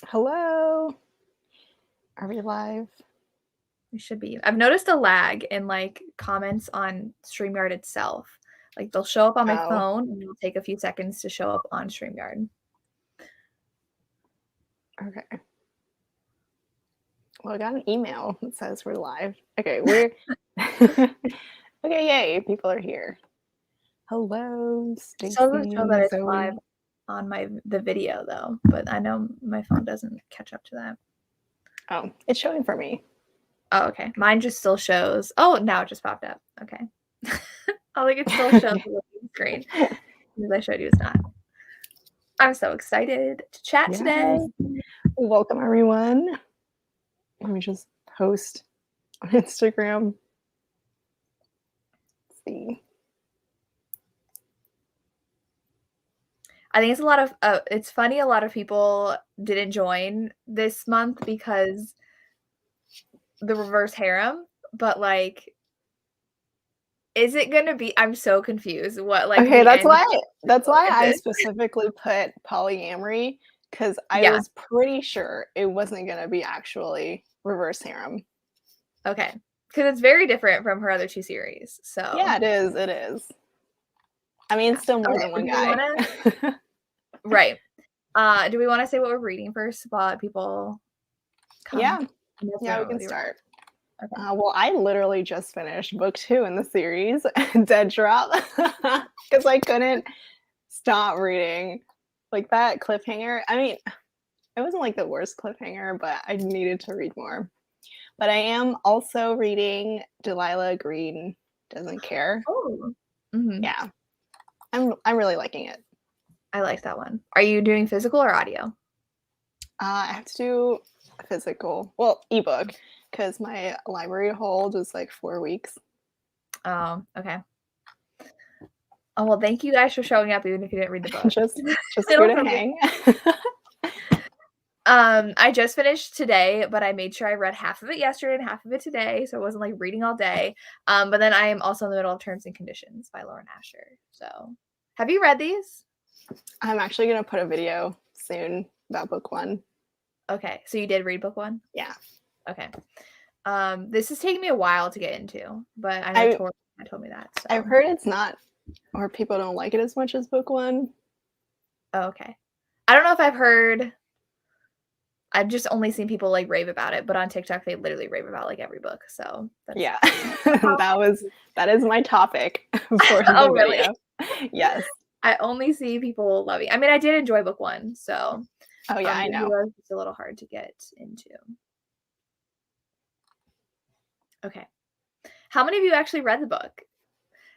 Hello. Are we live? We should be. I've noticed a lag in like comments on StreamYard itself. Like they'll show up on my phone and it'll take a few seconds to show up on StreamYard. Okay. Well, I got an email that says we're live. Okay, we're okay, yay, people are here. Hello, Stacey. It doesn't show that it's live on the video though, but I know my phone doesn't catch up to that. Oh, it's showing for me. Oh, okay. Mine just still shows. Oh, now it just popped up. Okay. I think it still shows the screen. Because I showed you it's not. I'm so excited to chat today. Welcome, everyone. Let me just post on Instagram. Let's see. I think it's a lot of, it's funny, a lot of people didn't join this month because the reverse harem, but like, is it gonna be, I'm so confused. What, like, okay, that's why I specifically put polyamory, because I was pretty sure it wasn't gonna be actually reverse harem. Okay, because it's very different from her other two series. So yeah, it is. I mean, it's still more than one guy. Right. Do we want to say what we're reading first while people come? Yeah, we can start. Okay. Well, I literally just finished book 2 in the series, Dead Drop, because I couldn't stop reading. Like, that cliffhanger, I mean, it wasn't like the worst cliffhanger, but I needed to read more. But I am also reading Delilah Green Doesn't Care. Oh. Yeah. I'm really liking it. I like that one. Are you doing physical or audio? I have to do physical. Well, ebook, because my library hold is like 4 weeks. Oh, okay. Oh, well, thank you guys for showing up, even if you didn't read the book. just here to hang. I just finished today, but I made sure I read half of it yesterday and half of it today, so I wasn't like reading all day. But then I am also in the middle of Terms and Conditions by Lauren Asher. So, have you read these? I'm actually gonna put a video soon about book 1. Okay, so you did read book 1? Yeah. Okay. This is taking me a while to get into, but I know Tori told me that. So. I've heard it's not, or people don't like it as much as book 1. Oh, okay. I don't know if I've heard. I've just only seen people like rave about it, but on TikTok they literally rave about like every book. So that's that is my topic for the video. Really? Yes. I only see people loving. I mean, I did enjoy book 1, so. Oh yeah, I know. It's a little hard to get into. Okay. How many of you actually read the book?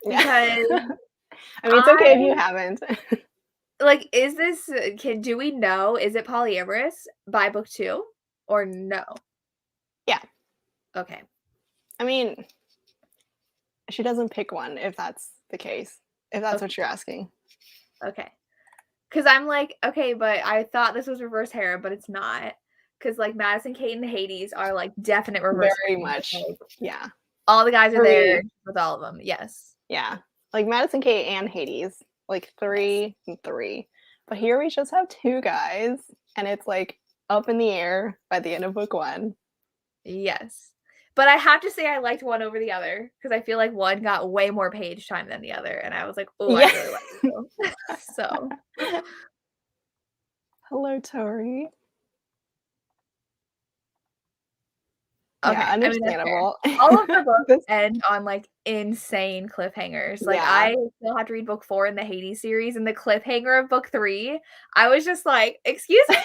Because I mean, it's okay if you haven't. Like, is this, do we know, is it polyamorous by book 2 or no? Yeah. Okay. I mean, she doesn't pick one if that's the case, if that's what you're asking. Okay. Because I'm like, okay, but I thought this was reverse harem, but it's not. Because like Madison, Kate, and Hades are like definite reverse harem. Very much. Like, yeah. All the guys are there with all of them. Yes. Yeah. Like Madison, Kate, and Hades. Like 3 and 3. But here we just have 2 guys, and it's like up in the air by the end of book 1. Yes. But I have to say I liked one over the other because I feel like one got way more page time than the other. And I was like, oh, I really like it. So. Hello, Tori. Okay, yeah, understandable. I mean, all of her books end on like insane cliffhangers. Like I still have to read book 4 in the Hades series, and the cliffhanger of book 3, I was just like, excuse me.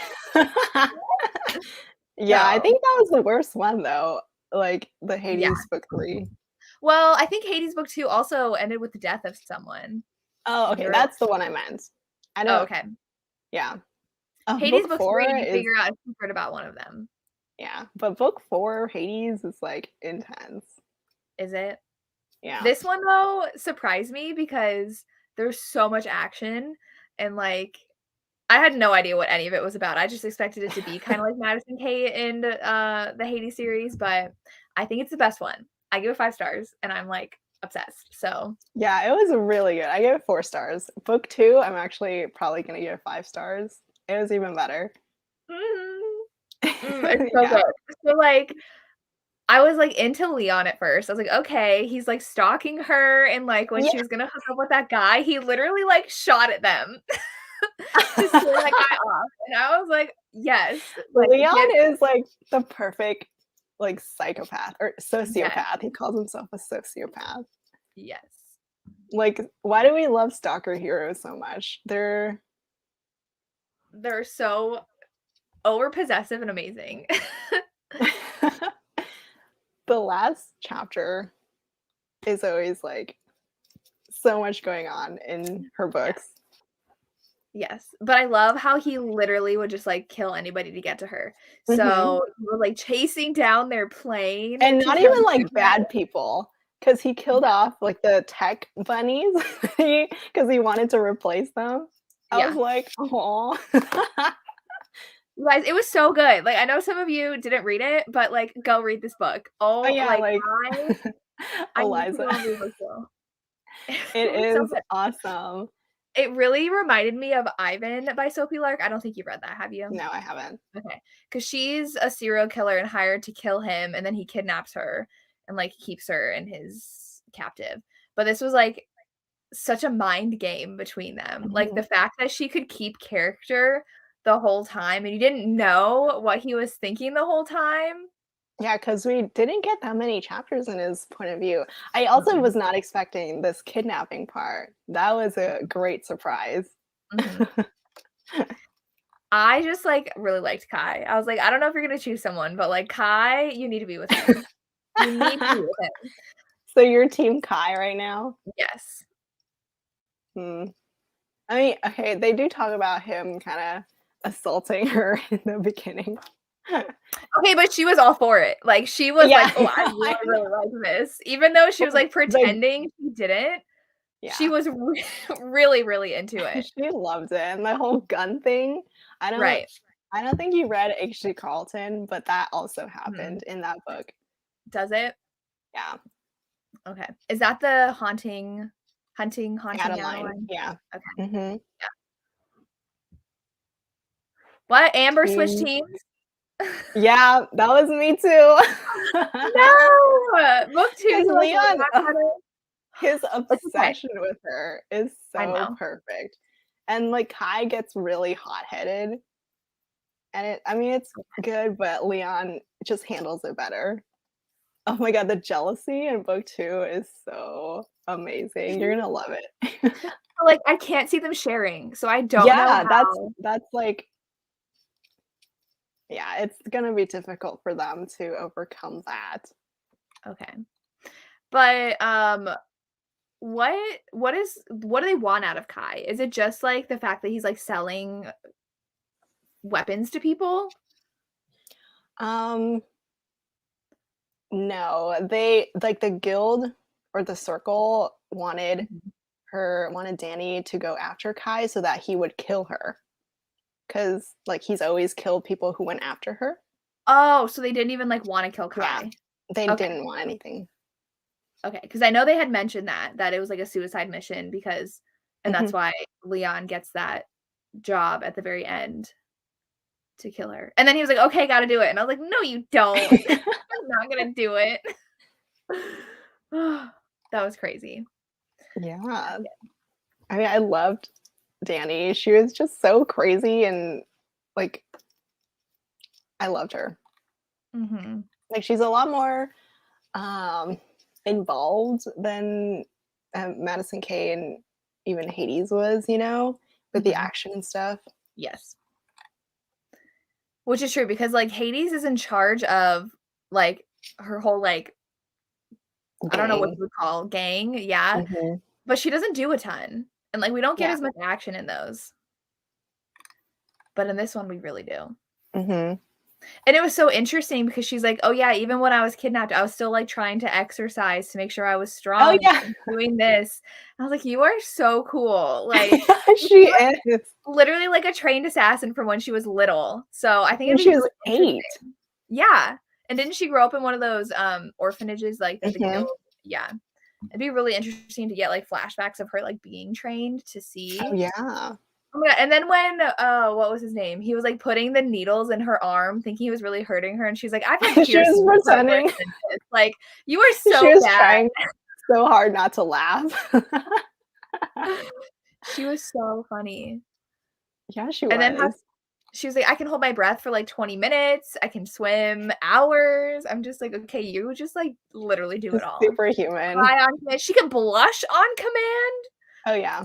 Yeah, I think that was the worst one though. Like the Hades book 3. Well, I think Hades book 2 also ended with the death of someone. Oh, okay, that's the one I meant. I know. Oh, okay. Yeah. Hades book 4 you figure out a secret about one of them. Yeah, but book 4, Hades, is like intense. Is it? Yeah. This one though surprised me because there's so much action and like I had no idea what any of it was about. I just expected it to be kind of like Madison Kate and the Hades series, but I think it's the best one. I give it 5 stars and I'm like obsessed. So yeah, it was really good. I gave it 4 stars. Book 2, I'm actually probably gonna give 5 stars. It was even better. Mm-hmm. It's so good. So, like, I was, like, into Leon at first. I was like, "Okay, he's, like, stalking her," and, like, when she was gonna hook up with that guy, he literally, like, shot at them to scare that guy off, and I was like, "Yes." Like, Leon is, like, the perfect, like, psychopath or yes, sociopath. He calls himself a sociopath. yes. Like, why do we love stalker heroes so much? They're They're so overpossessive and amazing. the last chapter is always, like, so much going on in her books. Yes, but I love how he literally would just, like, kill anybody to get to her. Mhm. So, he was, like, chasing down their plane And to not try even, and like, get her. bad people, because he killed off, like, the tech bunnies because he wanted to replace them. I was Yeah. like, "Aw." You guys, it was so good. Like, I know some of you didn't read it, but, like, go read this book. Oh, Oh, yeah, like, like, I need to Eliza. go and read this too. It It was so is good. awesome. It really reminded me of Ivan by Sophie Lark. I don't think you've read that, have you? No, I haven't. Okay, because she's a serial killer and hired to kill him, and then he kidnaps her and, like, keeps her in his captive. But this was, like, such a mind game between them. Like, the Mhm. fact that she could keep character the whole time, and you didn't know what he was thinking the whole time. Yeah, because we didn't get that many chapters in his point of view. I also Mm-mm, was not expecting this kidnapping part. That was a great surprise. mhm. I just, like, really liked Kai. I was like, "I don't know if you're gonna choose someone, but, like, Kai, you need to be with him. You need to be with him." So you're team Kai right now? Yes. Hmm. I mean, okay, they do talk about him kinda assaulting her in the beginning. Okay, but she was all for it. Like, she was Yeah, like, "Oh, I really, I really like this." Even though she was, know. like, pretending she didn't, she Yeah, was really, really into it. she loved it, and the whole gun thing, I don't Right. I don't think you read H.G. Carlton, but that also Mhm. happened in that book. Does it? Yeah, Okay. Is that the haunting Adeline, Adeline? yeah. Okay. Mhm. Yeah. What? Amber switched Team teams? Yeah, that was me too. No! Book 2 is, Because like, a Leon, lot better. his It's okay. obsession with her is I so know. perfect, and, like, Kai gets really hot-headed, and I mean, it's good, but Leon just handles it better. Oh my god, the jealousy in book 2 is so amazing, you're gonna love it. But, like, I can't see them sharing, so I don't know Yeah, how. that's, like yeah, it's gonna be difficult for them to overcome that. Okay. But, what do they want out of Kai? Is it just, like, the fact that he's, like, selling weapons to people? Um, no, they like, the guild or the circle Mhm. wanted Danny to go after Kai so that he would kill her, cause like, he's always killed people who went after her. Oh, so they didn't even, like, wanna kill Yeah, Kai. they Okay, didn't want anything. okay, because I know they had mentioned that it was, like, a suicide mission because and that's Mhm. why Leon gets that job at the very end to kill her. And then he was like, "Okay, gotta do it." And I was like, "No, you don't. I'm not gonna do it." That was crazy. Yeah. I mean, I loved Danny, she was just so crazy and, like, I loved her. Mhm. Like, she's a lot more, um, involved than, Madison Kay and even Hades was, with the Mhm. action and stuff. Yes. Which is true because, like, Hades is in charge of, like, her whole, like, I don't know what Gang. you would call gang, yeah, Mhm. but she doesn't do a ton, and, like, we don't get Yeah. as much action in those, but in this one, we really do. Mhm. And it was so interesting because she's like, "Oh, yeah, even when I was kidnapped, I was still, like, trying to exercise to make sure I was Oh, strong yeah. and doing this." I was like, "You are so cool." Like, She she was is. literally like a trained assassin from when she was little, so I think it'd When be she was really 8. interesting. Yeah, and didn't she grow up in one of those, orphanages, like, that the Mhm. guild yeah. It'd be really interesting to get, like, flashbacks of her, like, being trained to Oh, see. yeah. Oh my god! And then when what was his name? He was like putting the needles in her arm, thinking he was really hurting her, and she's like, "I've had She was piercings worse pretending. than this." Like, you are She so was bad. trying so hard not to laugh. She was so funny. Yeah, she And then was. she was like, "I can hold my breath for like 20 minutes. I can swim hours." I'm just like, okay, you just like literally do it all. Superhuman. Cry on command. She can blush on command. Oh yeah.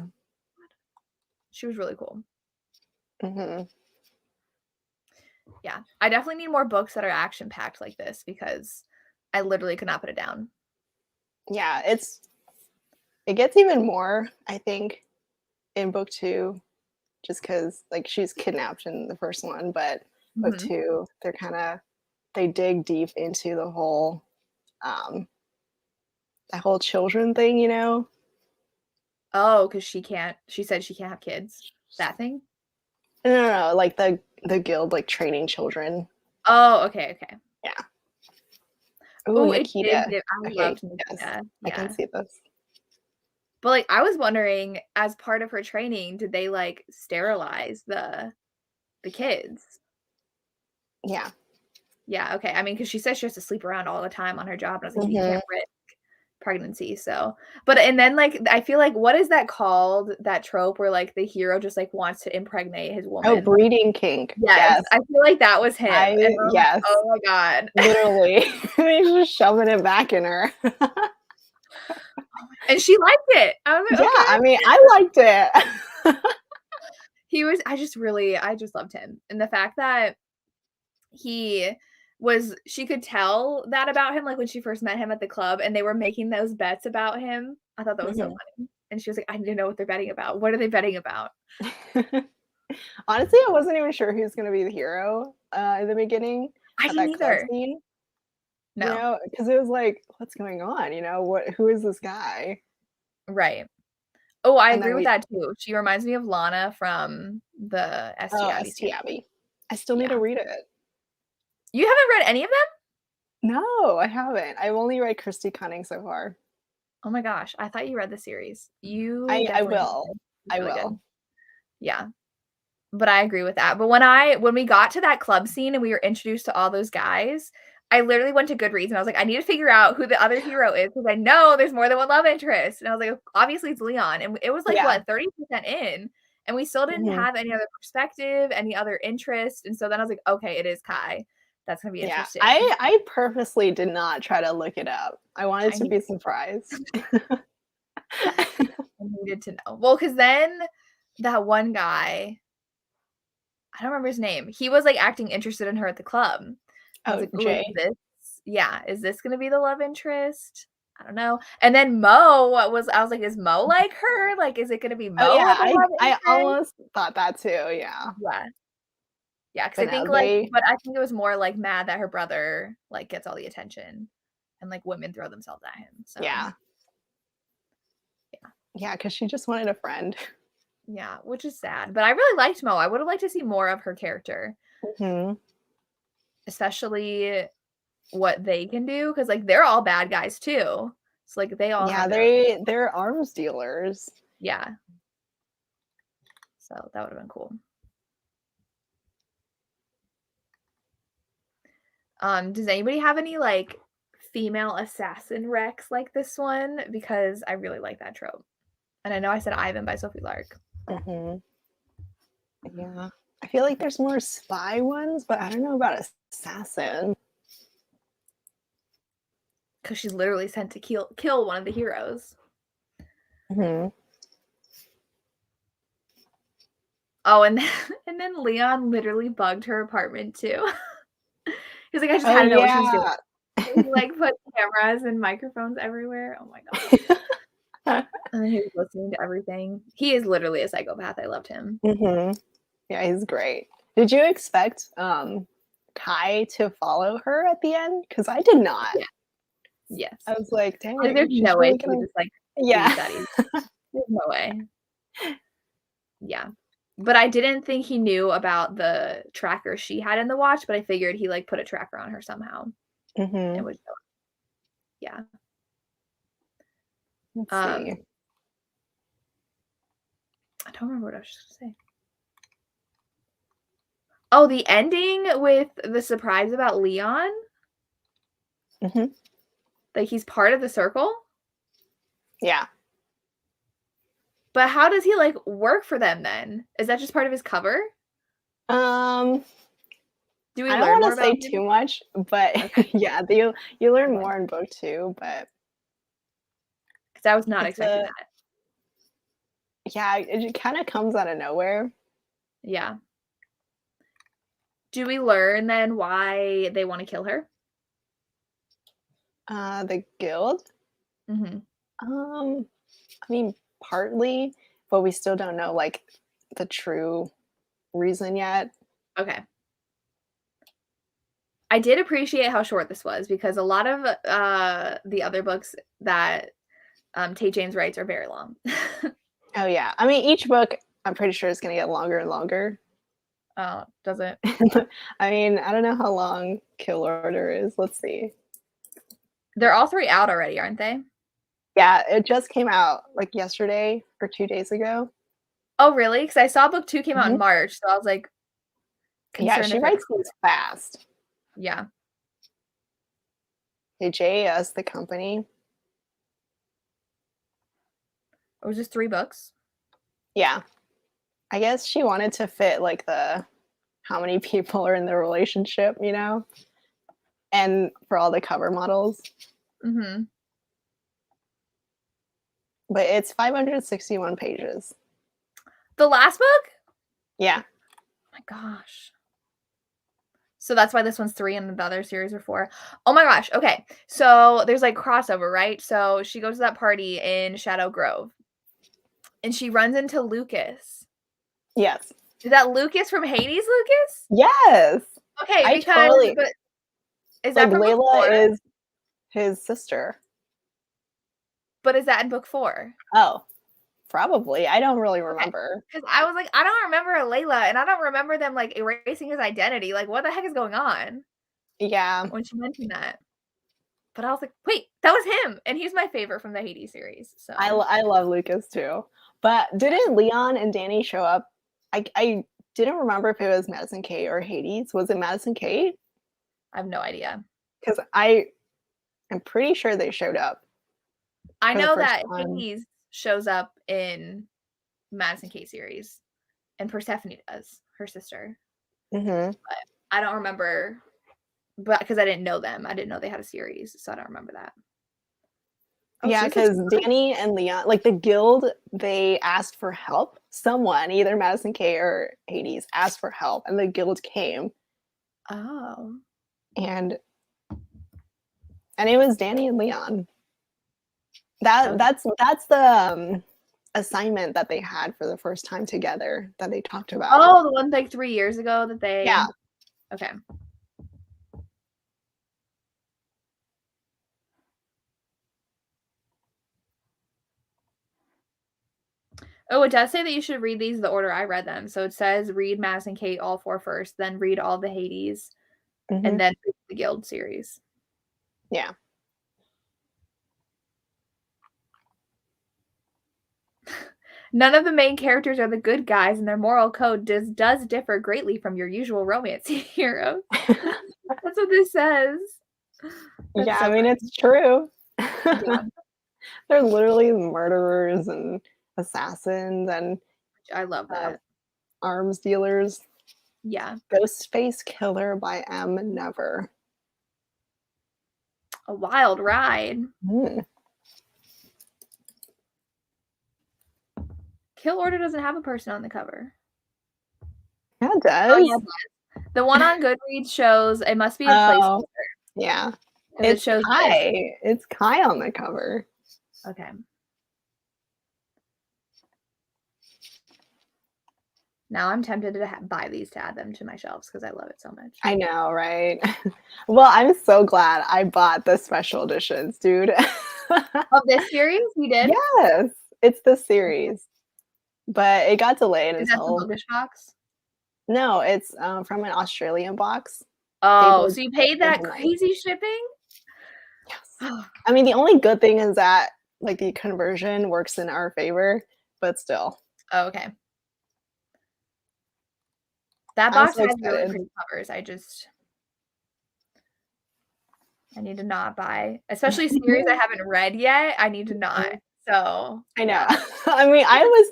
She was really cool. Mm-hmm. Yeah, I definitely need more books that are action packed like this because I literally could not put it down. Yeah, it gets even more, I think, in book 2, just because like she's kidnapped in the first one, but book 2, they dig deep into the whole that whole children thing, you know? Oh, because she said she can't have kids. That thing? No, like the guild like training children. Oh, okay. Yeah. Oh, Oh, it did Nikita. I Okay, loved Nikita. yes, I Yeah. can see this. But, like, I was wondering, as part of her training, did they, like, sterilize the kids? Yeah. Yeah, okay. I mean, because she says she has to sleep around all the time on her job, and I was like, "You Mm-hmm. can't risk pregnancy," so but and then, like, I feel like what is that called, that trope where, like, the hero just, like, wants to impregnate his Oh, woman? breeding kink. Yes, Yes. I feel like that was him, and I'm like, Yes. "Oh my god." Literally. He's just shoving it back in her. And she liked it. I was like, Yeah, "Okay." I mean, I liked it. I just loved him, and the fact that she could tell that about him, like, when she first met him at the club, and they were making those bets about him. I thought that was so Mhm. funny, and she was like, "I need to know what they're betting about. What are they betting about?" Honestly, I wasn't even sure who was gonna be the hero, in the beginning I at didn't that club either. scene, you No. know, because it was like, "What's going on?" You know, who is this guy? Right. Oh, I And then agree with that too. She reminds me of Lana from the ST Abby ST series. Abby. I still need to Yeah. read it. You haven't read any of them? No, I haven't. I've only read Christy Cunning so far. Oh my gosh, I thought you read the series. You I definitely need will. to. It's I really will. good. Yeah. But I agree with that. But when we got to that club scene and we were introduced to all those guys, I literally went to Goodreads and I was like, I need to figure out who the other hero is because I know there's more than one love interest. And I was like, obviously it's Leon. And it was like Yeah. what, 30% in, and we still didn't Mhm. have any other perspective, any other interest. And so then I was like, okay, it is Kai. That's gonna be Yeah. interesting. I purposely did not try to look it up. I wanted I to be surprised. needed to know. Well, because then that one guy, I don't remember his name. He was like acting interested in her at the club. I was Oh, like, "Ooh, Jay. is this gonna be the love interest? I don't know." And then Mo I was like, "Is Mo like her? Like, is it gonna be Oh, Mo yeah, the love I interest?" almost thought that too, yeah. Yeah. Yeah, because But I no, think like but I think it was more like mad that her brother like gets all the attention and like women throw themselves at him. So yeah. yeah. Yeah, because she just wanted a friend. Yeah, which is sad. But I really liked Mo. I would have liked to see more of her character, Mhm. especially what they can do, because like they're all bad guys too. So like they all Yeah, have their own. they're arms dealers. Yeah. So that would have been cool. Does anybody have any like female assassin wrecks like this one? Because I really like that trope. And I know I said Ivan by Sophie Lark. Mhm. Yeah. I feel like there's more spy ones, but I don't know about assassin. Because she's literally sent to kill one of the heroes. Mhm. Oh, and then, and then Leon literally bugged her apartment too. He's like, I just Oh, had to know what she was doing. yeah. He like put cameras and microphones everywhere. Oh my god. And then he was listening to everything. He is literally a psychopath. I loved him. Mhm. Yeah, he's great. Did you expect Kai to follow her at the end? Because I did not. Yeah. Yes. I was like, dang, Like, there's she's no way really he would gonna. just like Yeah. leave that easy. There's no way. Yeah. But I didn't think he knew about the tracker she had in the watch, but I figured he like put a tracker on her somehow. It Mhm. would show. Yeah. Let's Um, see. I don't remember what I was just gonna say. Oh, the ending with the surprise about Leon? Mm-hmm. Like, he's part of the circle? Yeah. But how does he, like, work for them then? Is that just part of his cover? Do we I don't learn more want to say about him? too much, but Okay. yeah, you learn Okay. more in book 2, but 'Cause I was not it's expecting a that. yeah, it kind of comes out of nowhere. Yeah. Do we learn then why they wanna kill her? The guild. Mhm. I mean, partly, but we still don't know like the true reason yet. Okay. I did appreciate how short this was because a lot of, the other books that, Tate James writes are very long. Oh yeah, I mean, each book I'm pretty sure is gonna get longer and longer. Oh, does it? I mean, I don't know how long Kill Order is. Let's see. They're all 3 out already, aren't they? Yeah, it just came out like yesterday or 2 days ago. Oh, really? Because I saw book 2 came out in Mhm. March, so I was, like, Yeah, concerned she if it writes these fast. Yeah. Hey, JAS, the company. It was just 3 books? Yeah, I guess she wanted to fit like the how many people are in the relationship, and for all the cover models. Mhm. But it's 561 pages. The last book? Yeah. Oh my gosh. So that's why this one's 3 and the other series are 4. Oh my gosh, okay. So there's, like, crossover, right? So she goes to that party in Shadow Grove, and she runs into Lucas. Yes. Is that Lucas from Hades Lucas? Yes. Okay, I because totally but is that like from book Layla 4? is his sister. But is that in book 4? Oh, probably. I don't really Okay, remember. because I was like, I don't remember Layla, and I don't remember them, like, erasing his identity, like, what the heck is going on? Yeah. When she mentioned that. But I was like, "Wait, that was him!" And he's my favorite from the Hades series, so I love Lucas too. But yeah, didn't Leon and Danny show up? I didn't remember if it was Madison Kate or Hades. Was it Madison Kate? I have no idea. Because I'm pretty sure they showed up I for the know first that time. Hades shows up in Madison Kate series, and Persephone does, her sister. Hmm. I don't remember, but because I didn't know them. I didn't know they had a series, so I don't remember that. Oh, Yeah, see, this because Danny and Leon, like the guild, they asked for help. Someone, either Madison Kate or Hades, asked for help, and the guild came, Oh. and it was Danny and Leon. That Okay. that's the assignment that they had for the first time together that they talked about. Oh, the one, like, 3 years ago that Yeah. they okay. Oh, it does say that you should read these the order I read them. So it says read Madison Kate all 4 first, then read all the Hades, Hmm. and then read the Guild series. Yeah. None of the main characters are the good guys, and their moral code does differ greatly from your usual romance heroes. That's what this says. Yeah, That's I so mean funny. it's true. Yeah, They're literally murderers and assassins and I love uh, that. arms dealers. Yeah, Ghostface Killer by M. Never. a wild ride. Mm. Kill Order doesn't have a person on the cover. Yeah, it Oh, yeah, does. it does. The one on Goodreads shows it must be a placeholder Oh, yeah. 'cause it It's shows this. Kai. It's Kai on the cover. Okay. Now I'm tempted to buy these to add them to my shelves because I love it so much. I know, right? Well, I'm so glad I bought the special editions, dude. Of this series, you did? Yes, it's the series, but it got delayed Is that the until bookish box? no, it's from an Australian box. They Oh, did so you paid that overnight. crazy shipping? Yes. Oh, I mean, the only good thing is that like the conversion works in our favor, but still. okay. That I'm box so has really excited. pretty covers. I need to not buy, especially a series I haven't read yet. I need to not. So I know. yeah. I mean, I was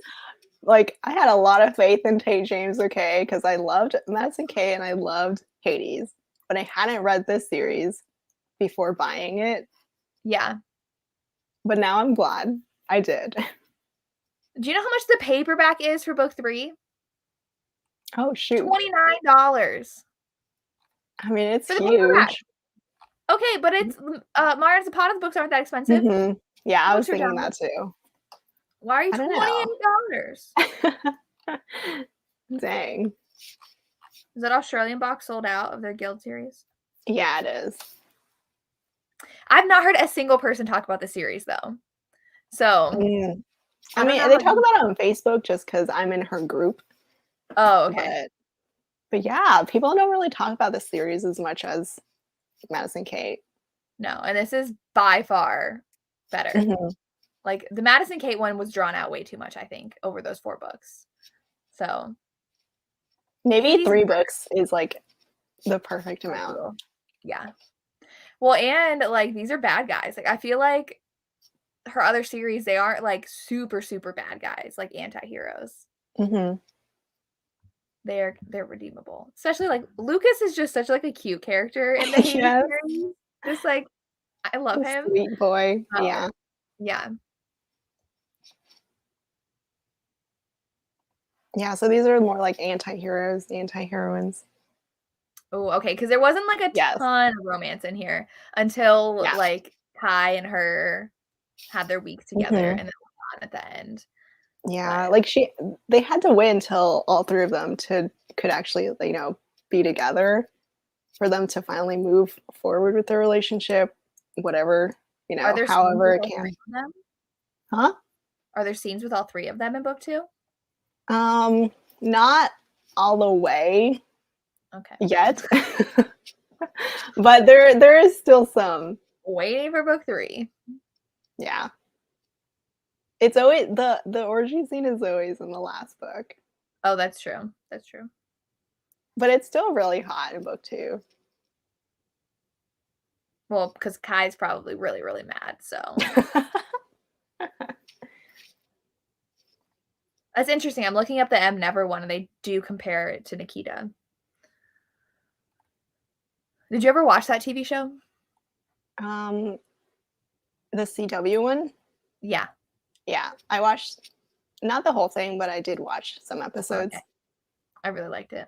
like, I had a lot of faith in Tate James, okay, because I loved Madison K and I loved Hades, but I hadn't read this series before buying it. Yeah. But now I'm glad I did. Do you know how much the paperback is for book 3? Oh shoot. $29 I mean, it's for the paperback. huge. Okay, but it's Mara and Zapata's books aren't that expensive. Yeah, I was Books are thinking down. that too. Why are you I don't know. $28? Dang. Is that Australian box sold out of their Guild series? Yeah, it is. I've not heard a single person talk about the series though. So I mean, they talk about it on Facebook just because I'm in her group. Oh, okay. But yeah, people don't really talk about the series as much as Madison Kate. No, and this is by far better. Like the Madison Kate one was drawn out way too much, I think, over those 4 books. So maybe 3 books is like the perfect amount. Yeah. Well, and like these are bad guys. Like I feel like her other series, they aren't like super, super bad guys, like anti-heroes. They're redeemable. Especially like Lucas is just such like a cute character in the Hades series. Just like I love him. Sweet boy. Yeah. Yeah. Yeah, so these are more like anti-heroes, anti-heroines. Oh, okay. Because there wasn't like a ton of romance in here until like Kai and her had their weeks together and then on at the end. Yeah, like they had to wait until all 3 of them could actually, you know, be together for them to finally move forward with their relationship, whatever, you know, however it can. Huh? Are there scenes with all 3 of them in book 2? Not all the way. Okay. Yet. But there is still some. Waiting for book 3. Yeah. It's always the orgy scene is always in the last book. Oh, that's true. That's true. But it's still really hot in book 2. Well, because Kai's probably really, really mad, so. That's interesting. I'm looking up the M Never one, and they do compare it to Nikita. Did you ever watch that TV show? The CW one? Yeah. Yeah, I watched not the whole thing, but I did watch some episodes. Okay. I really liked it.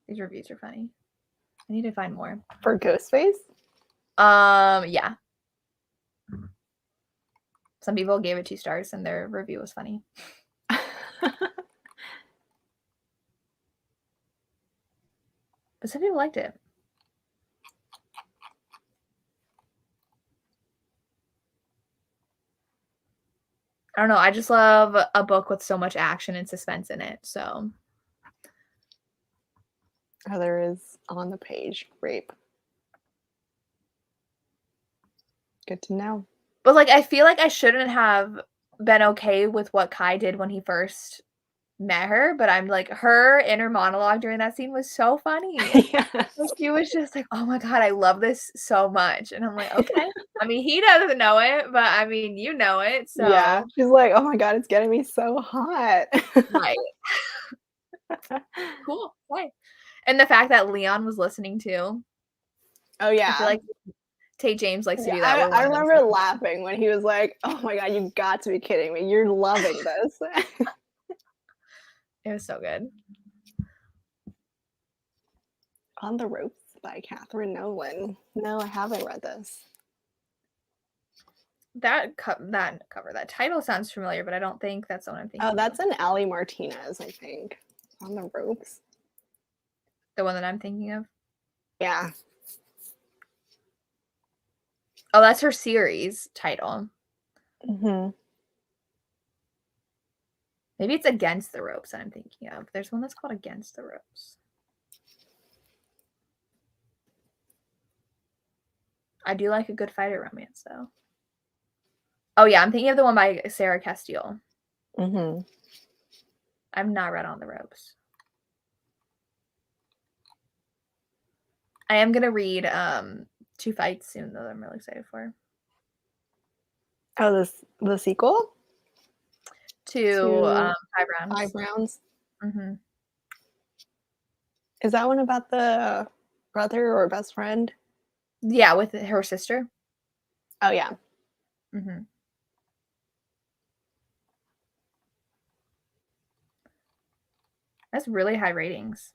These reviews are funny. I need to find more. For Ghostface? Yeah. Some people gave it 2 stars and their review was funny. But some people liked it. I don't know. I just love a book with so much action and suspense in it. So. Oh, there is on the page. Rape. Good to know. But like, I feel like I shouldn't have been okay with what Kai did when he first met her, but I'm like, her inner monologue during that scene was so funny. Yes. Like, she was just like, oh my God, I love this so much. And I'm like, okay. I mean, he doesn't know it, but I mean, you know it. So yeah, she's like, oh my God, it's getting me so hot. Right. Cool. Right. And the fact that Leon was listening too. Oh yeah. I feel like Tate James likes to do that. I remember laughing when he was like, oh my God, you've got to be kidding me. You're loving this. It was so good. On the Ropes by Catherine Nolan. No, I haven't read this. That title sounds familiar, but I don't think that's the one I'm thinking. Oh, that's an Ali Martinez, I think. On the Ropes. The one that I'm thinking of? Yeah. Oh, that's her series title. Maybe it's Against the Ropes that I'm thinking of. There's one that's called Against the Ropes. I do like a good fighter romance, though. Oh, yeah. I'm thinking of the one by Sarah Castile. Mm-hmm. I've not read On the Ropes. I am gonna read Two Fights soon, though. I'm really excited for. Oh, the sequel To Five 5 Rounds. Rounds. Mm-hmm. Is that one about the brother or best friend? Yeah, with her sister. Oh yeah. Mm-hmm. That's really high ratings.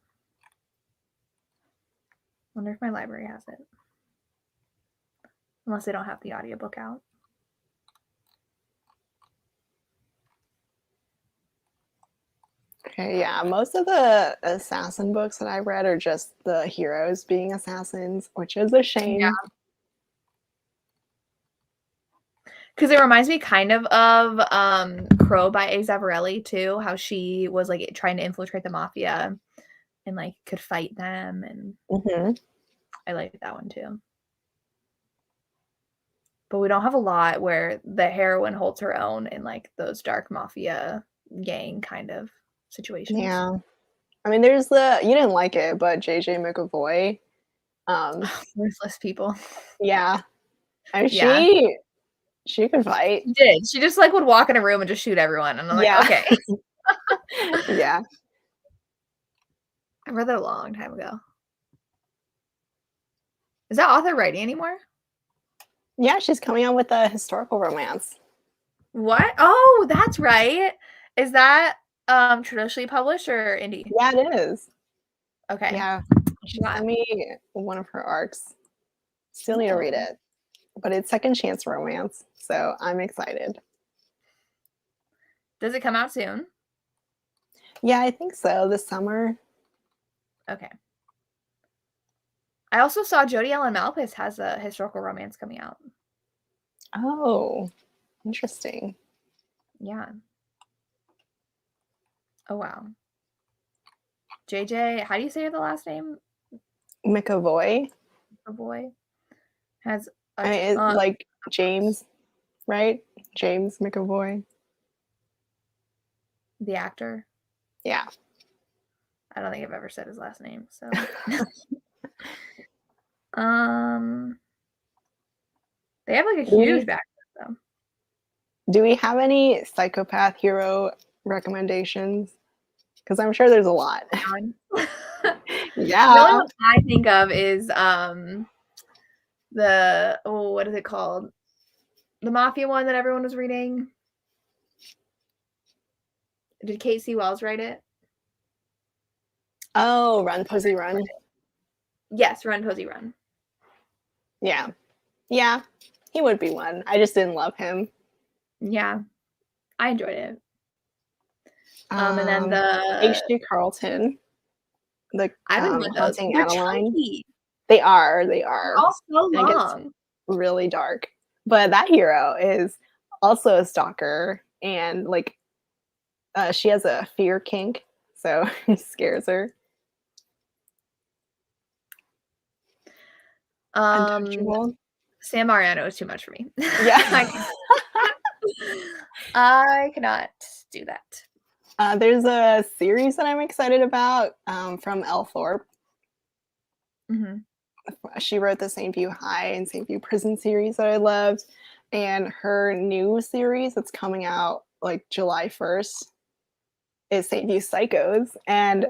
Wonder if my library has it. Unless they don't have the audiobook out. Okay, yeah. Most of the assassin books that I've read are just the heroes being assassins, which is a shame. Yeah. Because it reminds me kind of Crow by A. Zavarelli too, how she was like trying to infiltrate the mafia and like could fight them, and Mm-hmm. I like that one too. But we don't have a lot where the heroine holds her own in like those dark mafia gang kind of situations. Yeah. I mean, there's you didn't like it, but JJ McAvoy. Ruthless people. Yeah. I mean, Yeah. she could fight. She did. She just like would walk in a room and just shoot everyone. And I'm like, Yeah. okay. Yeah. I read that a long time ago. Is that author writing anymore? Yeah, she's coming out with a historical romance. What? Oh, that's right. Is that traditionally published or indie? Yeah, it is. Okay. Yeah. She Wow. sent me one of her arcs. Still need to read Oh. it. But it's second chance romance, so I'm excited. Does it come out soon? Yeah, I think so. This summer. Okay. I also saw Jodi Ellen Malpas has a historical romance coming out. Oh, interesting. Yeah. Oh wow. JJ, how do you say the last name? McAvoy. The boy has a I mean, it's like James, right? James McAvoy. the actor. Yeah. I don't think I've ever said his last name. So, they have like a huge backlist though. Do we have any psychopath hero recommendations? Because I'm sure there's a lot. Yeah. The only one I think of is what is it called? The Mafia one that everyone was reading. Did Kate C. Wells write it? Oh, Run, Posey, Run. Yes, Run, Posey, Run. Yeah. Yeah. He would be one. I just didn't love him. Yeah. I enjoyed it. And then the H.G. Carlton. The I haven't read those. Haunting They're Adeline. chunky. They are. They're all so And it long. gets really dark. But that hero is also a stalker, and like she has a fear kink, so he scares her. Untouchable. Sam Mariano is too much for me. Yeah. I cannot do that. There's a series that I'm excited about from Elle Thorpe. Mm-hmm. She wrote the St. View High and St. View Prison series that I loved. And her new series that's coming out like July 1st is St. View Psychos. And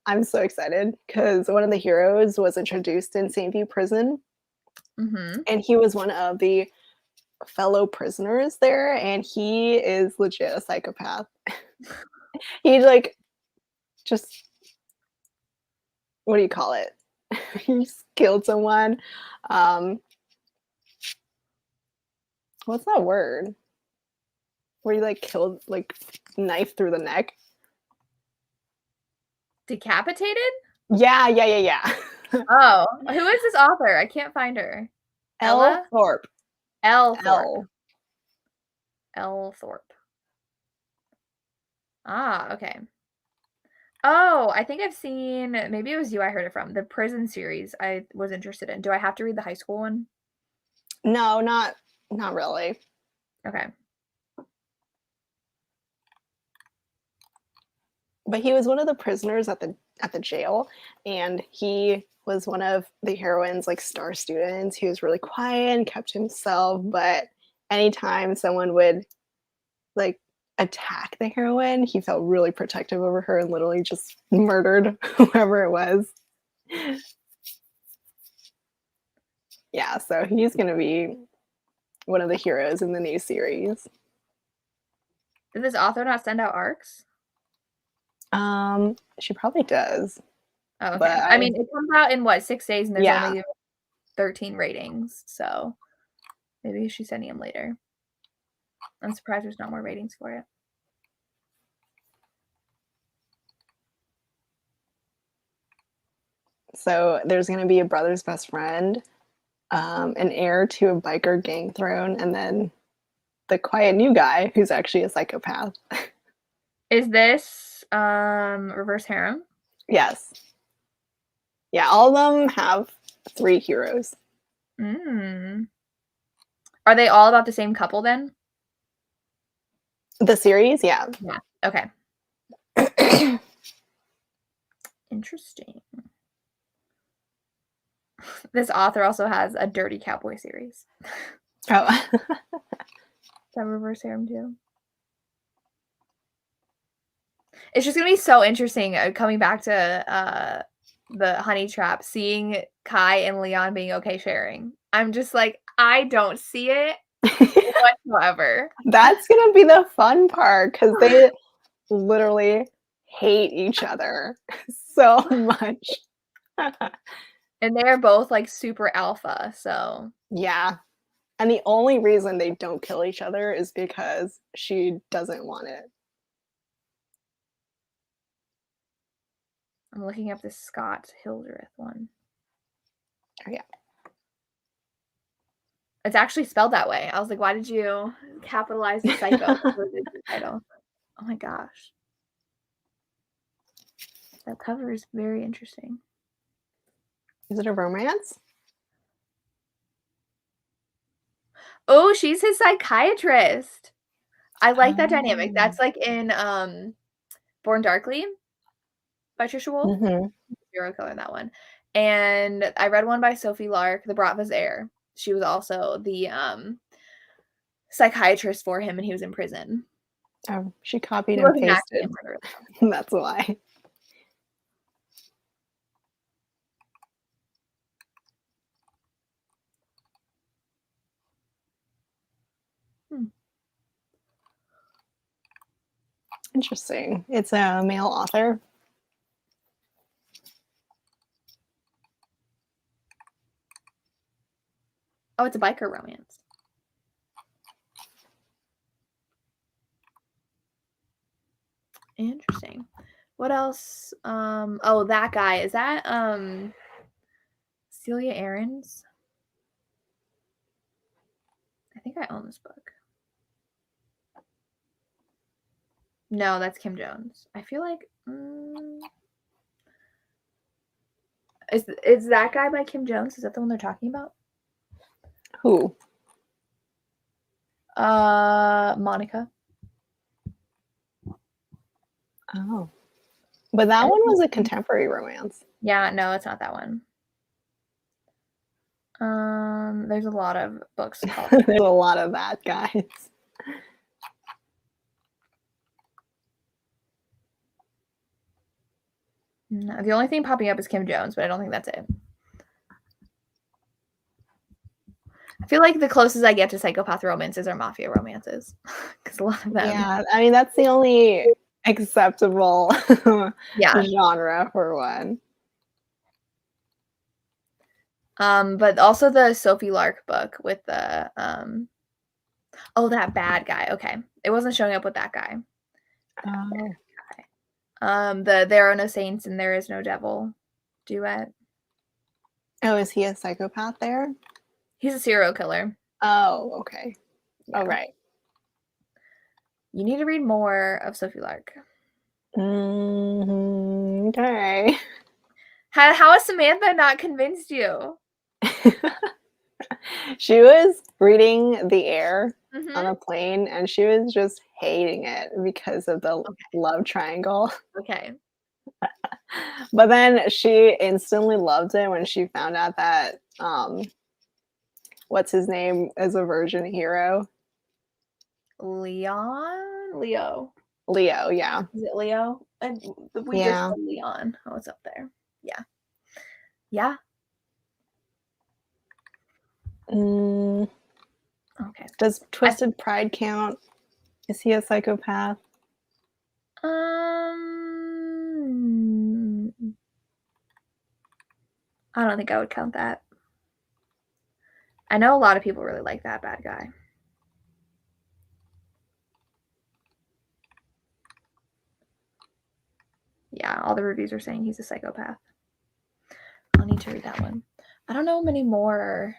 I'm so excited because one of the heroes was introduced in St. View Prison. Mm-hmm. And he was one of the fellow prisoners there. And he is legit a psychopath. He like just, what do you call it? He just killed someone. What's that word? Where you like killed, like knife through the neck? Decapitated? Yeah. Oh, who is this author? I can't find her. Elle Thorpe. Elle Thorpe. Elle Thorpe. Ah, okay. Oh, I think I've seen, maybe it was you I heard it from, the prison series I was interested in. Do I have to read the high school one? No, not really. Okay. But he was one of the prisoners at the jail, and he was one of the heroine's like star students. He was really quiet and kept to himself, but anytime someone would like attack the heroine, he felt really protective over her and literally just murdered whoever it was. Yeah, so he's gonna be one of the heroes in the new series. Did this author not send out arcs? She probably does. Oh, okay. I mean, it comes out in what, 6 days, and there's Yeah. only 13 ratings, so maybe she's sending them later. I'm surprised there's not more ratings for it. So there's going to be a brother's best friend, an heir to a biker gang throne, and then the quiet new guy who's actually a psychopath. Is this reverse harem? Yes. Yeah, all of them have 3 heroes. Are they all about the same couple then? The series, yeah. Yeah. Okay. Interesting. This author also has a Dirty Cowboy series. Oh. Is that reverse harem too? It's just gonna be so interesting coming back to the honey trap, seeing Kai and Leon being okay sharing. I'm just like, I don't see it whatsoever. That's gonna be the fun part because they literally hate each other so much. And they're both like super alpha, so Yeah. And the only reason they don't kill each other is because she doesn't want it. I'm looking up this Scott Hildreth one. Oh, yeah. It's actually spelled that way. I was like, why did you capitalize the psycho title? Oh my gosh. That cover is very interesting. Is it a romance? Oh, she's his psychiatrist. I like that dynamic. That's like in Born Darkly by Trisha Wolfe. Zero color in that one. And I read one by Sophie Lark, The Bratva's Heir. She was also the psychiatrist for him, and he was in prison. Oh, she copied and pasted. That's why. Interesting. It's a male author. Oh, it's a biker romance. Interesting. What else? Oh, that guy. Is that Celia Aarons? I think I own this book. No, that's Kim Jones. I feel like is that guy by Kim Jones? Is that the one they're talking about? Who? Monica. Oh. But that one was a contemporary romance. Yeah, no, it's not that one. There's a lot of books called There's a lot of that, guys. No, the only thing popping up is Kim Jones, but I don't think that's it. I feel like the closest I get to psychopath romances are mafia romances, because a lot of them. Yeah, I mean that's the only acceptable genre for one. But also the Sophie Lark book with the oh, that bad guy. Okay, it wasn't showing up with that guy. The There Are No Saints and There Is No Devil duet. Oh, is he a psychopath there? He's a serial killer. Oh, okay. Yeah. Oh, right. You need to read more of Sophie Lark. Okay. How has Samantha not convinced you? She was reading The Air on Mhm. a plane, and she was just hating it because of the Okay. love triangle. Okay. But then she instantly loved it when she found out that what's his name is a virgin hero. Leon? Leo. Leo, yeah. Is it Leo? And we just Yeah. said Leon. Oh, it's up there. Yeah. Yeah. Mm, Okay. does Twisted Pride count? Is he a psychopath? I don't think I would count that. I know a lot of people really like that bad guy. Yeah, all the reviews are saying he's a psychopath. I'll need to read that one. I don't know many more.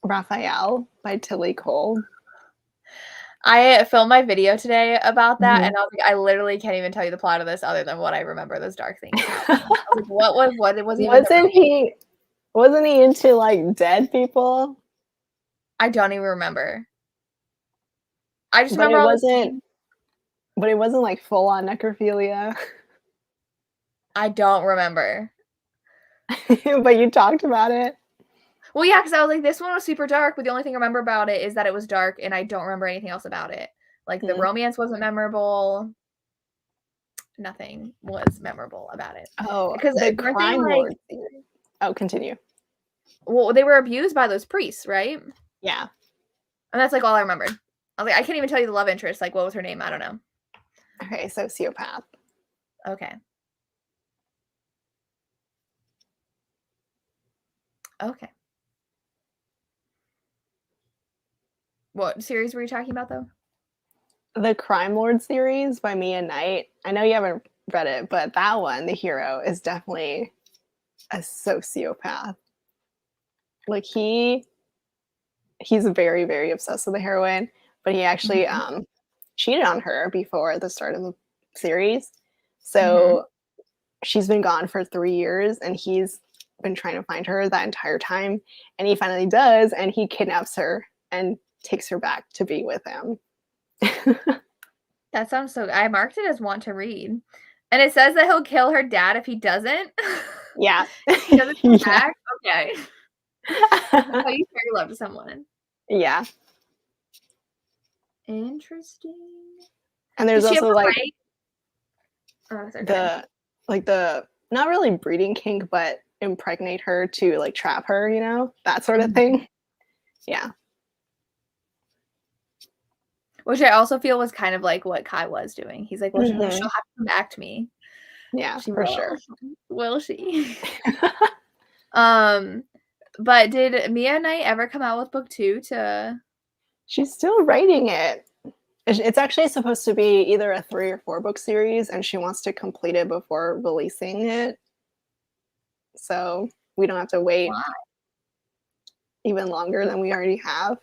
Raphael by Tilly Cole. I filmed my video today about that, and I was like, I literally can't even tell you the plot of this other than what I remember. Those dark things happening. I was like, what was even? Wasn't he into like dead people? I don't even remember. I just But remember it all the wasn't. scenes. But it wasn't like full on necrophilia. I don't remember. But you talked about it. Well, yeah, because I was like, this one was super dark, but the only thing I remember about it is that it was dark, and I don't remember anything else about it. Like the romance wasn't memorable. Nothing was memorable about it. Oh, Because the weren't they crime like? lord theory. Oh, continue. Well, they were abused by those priests, right? Yeah. And that's like all I remembered. I was like, I can't even tell you the love interest. Like, what was her name? I don't know. Okay, sociopath. Okay. Okay. What series were you talking about, though? The Crime Lord series by Mia Knight. I know you haven't read it, but that one, the hero, is definitely a sociopath. Like he's very, very obsessed with the heroine, but he actually cheated on her before the start of the series. So she's been gone for 3 years, and he's been trying to find her that entire time. And he finally does, and he kidnaps her and takes her back to be with him. That sounds so. I marked it as want to read, and it says that he'll kill her dad if he doesn't. Yeah. If he doesn't come Yeah. back. Okay. That's how you show your love to someone. Yeah. Interesting. And there's also like sorry, the not really breeding kink, but impregnate her to like trap her, you know, that sort of thing. Yeah. Which I also feel was kind of like what Kai was doing. He's like, well, she'll have to come back to me. Yeah, She for will. sure. Will she? But did Mia Knight ever come out with book 2 to? She's still writing it. It's actually supposed to be either a 3 or 4 book series, and she wants to complete it before releasing it. So we don't have to wait even longer than we already have.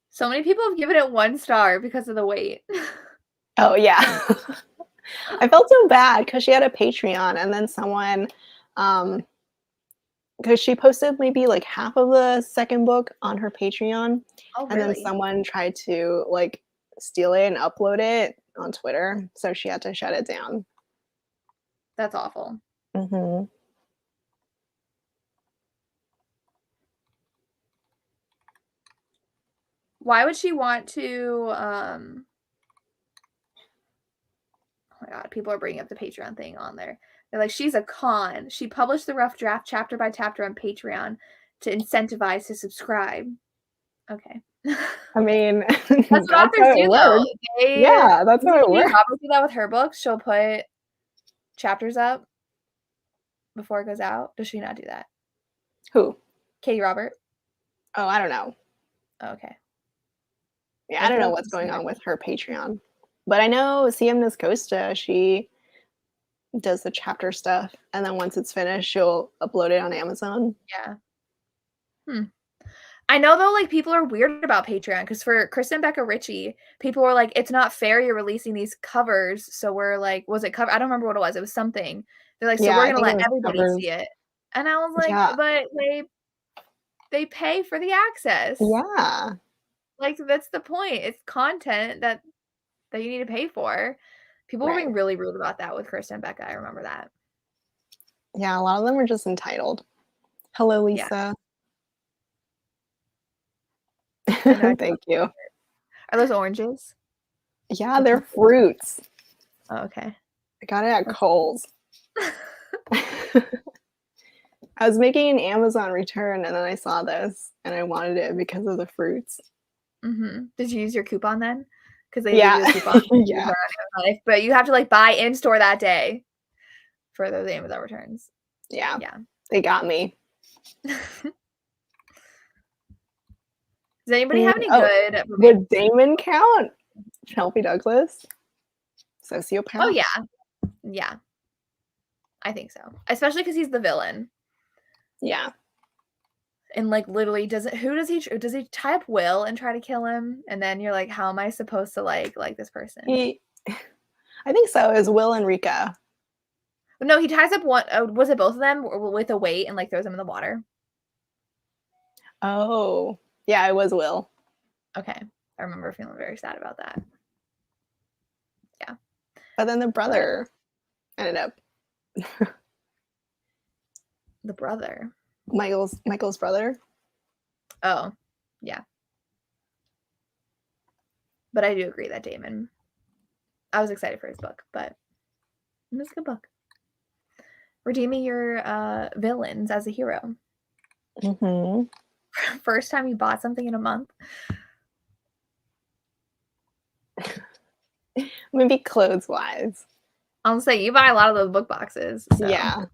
So many people have given it 1 star because of the wait. Oh yeah. I felt so bad because she had a Patreon, and then someone because she posted maybe like half of the second book on her Patreon. Oh, And then someone tried to like steal it and upload it on Twitter, so she had to shut it down. That's awful. Why would she want to oh my god, people are bringing up the Patreon thing on there. They're like, she's a con. She published the rough draft chapter by chapter on Patreon to incentivize to subscribe. Okay. I mean, that's what authors do, though. Yeah, that's how it works. Robert do that with her books. She'll put chapters up before it goes out. Does she not do that? Who? Katie Robert. Oh, I don't know. Okay. Yeah, I don't know what's going on with her Patreon, but I know CM Niscosta, she does the chapter stuff, and then once it's finished, she'll upload it on Amazon. Yeah. I know, though, like, people are weird about Patreon, because for Kristen Becca Ritchie, people were like, it's not fair you're releasing these covers, so we're like, was it cover? I don't remember what it was. It was something. They're like, so Yeah, we're I gonna think it let was everybody covers. see it. And I was like, Yeah. but they pay for the access. Yeah. Like, that's the point. It's content that you need to pay for. People were Right. being really rude about that with Kristen and Becca. I remember that. Yeah, a lot of them were just entitled. Hello, Yeah. Lisa. I know. Thank you. Are those oranges? Yeah, they're fruits. Oh, okay. I got it at Kohl's. I was making an Amazon return and then I saw this and I wanted it because of the fruits. Did you use your coupon then? Because they Yeah. leave you a coupon. Yeah. But you have to like buy in store that day for those Amazon returns. Yeah. Yeah. They got me. Does anybody have any good? Would Damon count? Shelby Douglas? Sociopath? Oh yeah. Yeah. I think so. Especially because he's the villain. Yeah. And like literally does he tie up Will and try to kill him? And then you're like, how am I supposed to like this person? I think so. Is Will and Rika. No, he ties up one. Was it both of them with a weight and like throws them in the water? Oh, yeah, it was Will. Okay. I remember feeling very sad about that. Yeah. But then the brother ended up. The brother. Michael's brother. Oh, yeah. But I do agree that Damon. I was excited for his book, but it was a good book. Redeeming your villains as a hero. First time you bought something in a month. Maybe clothes wise. I'll say you buy a lot of those book boxes. So. Yeah.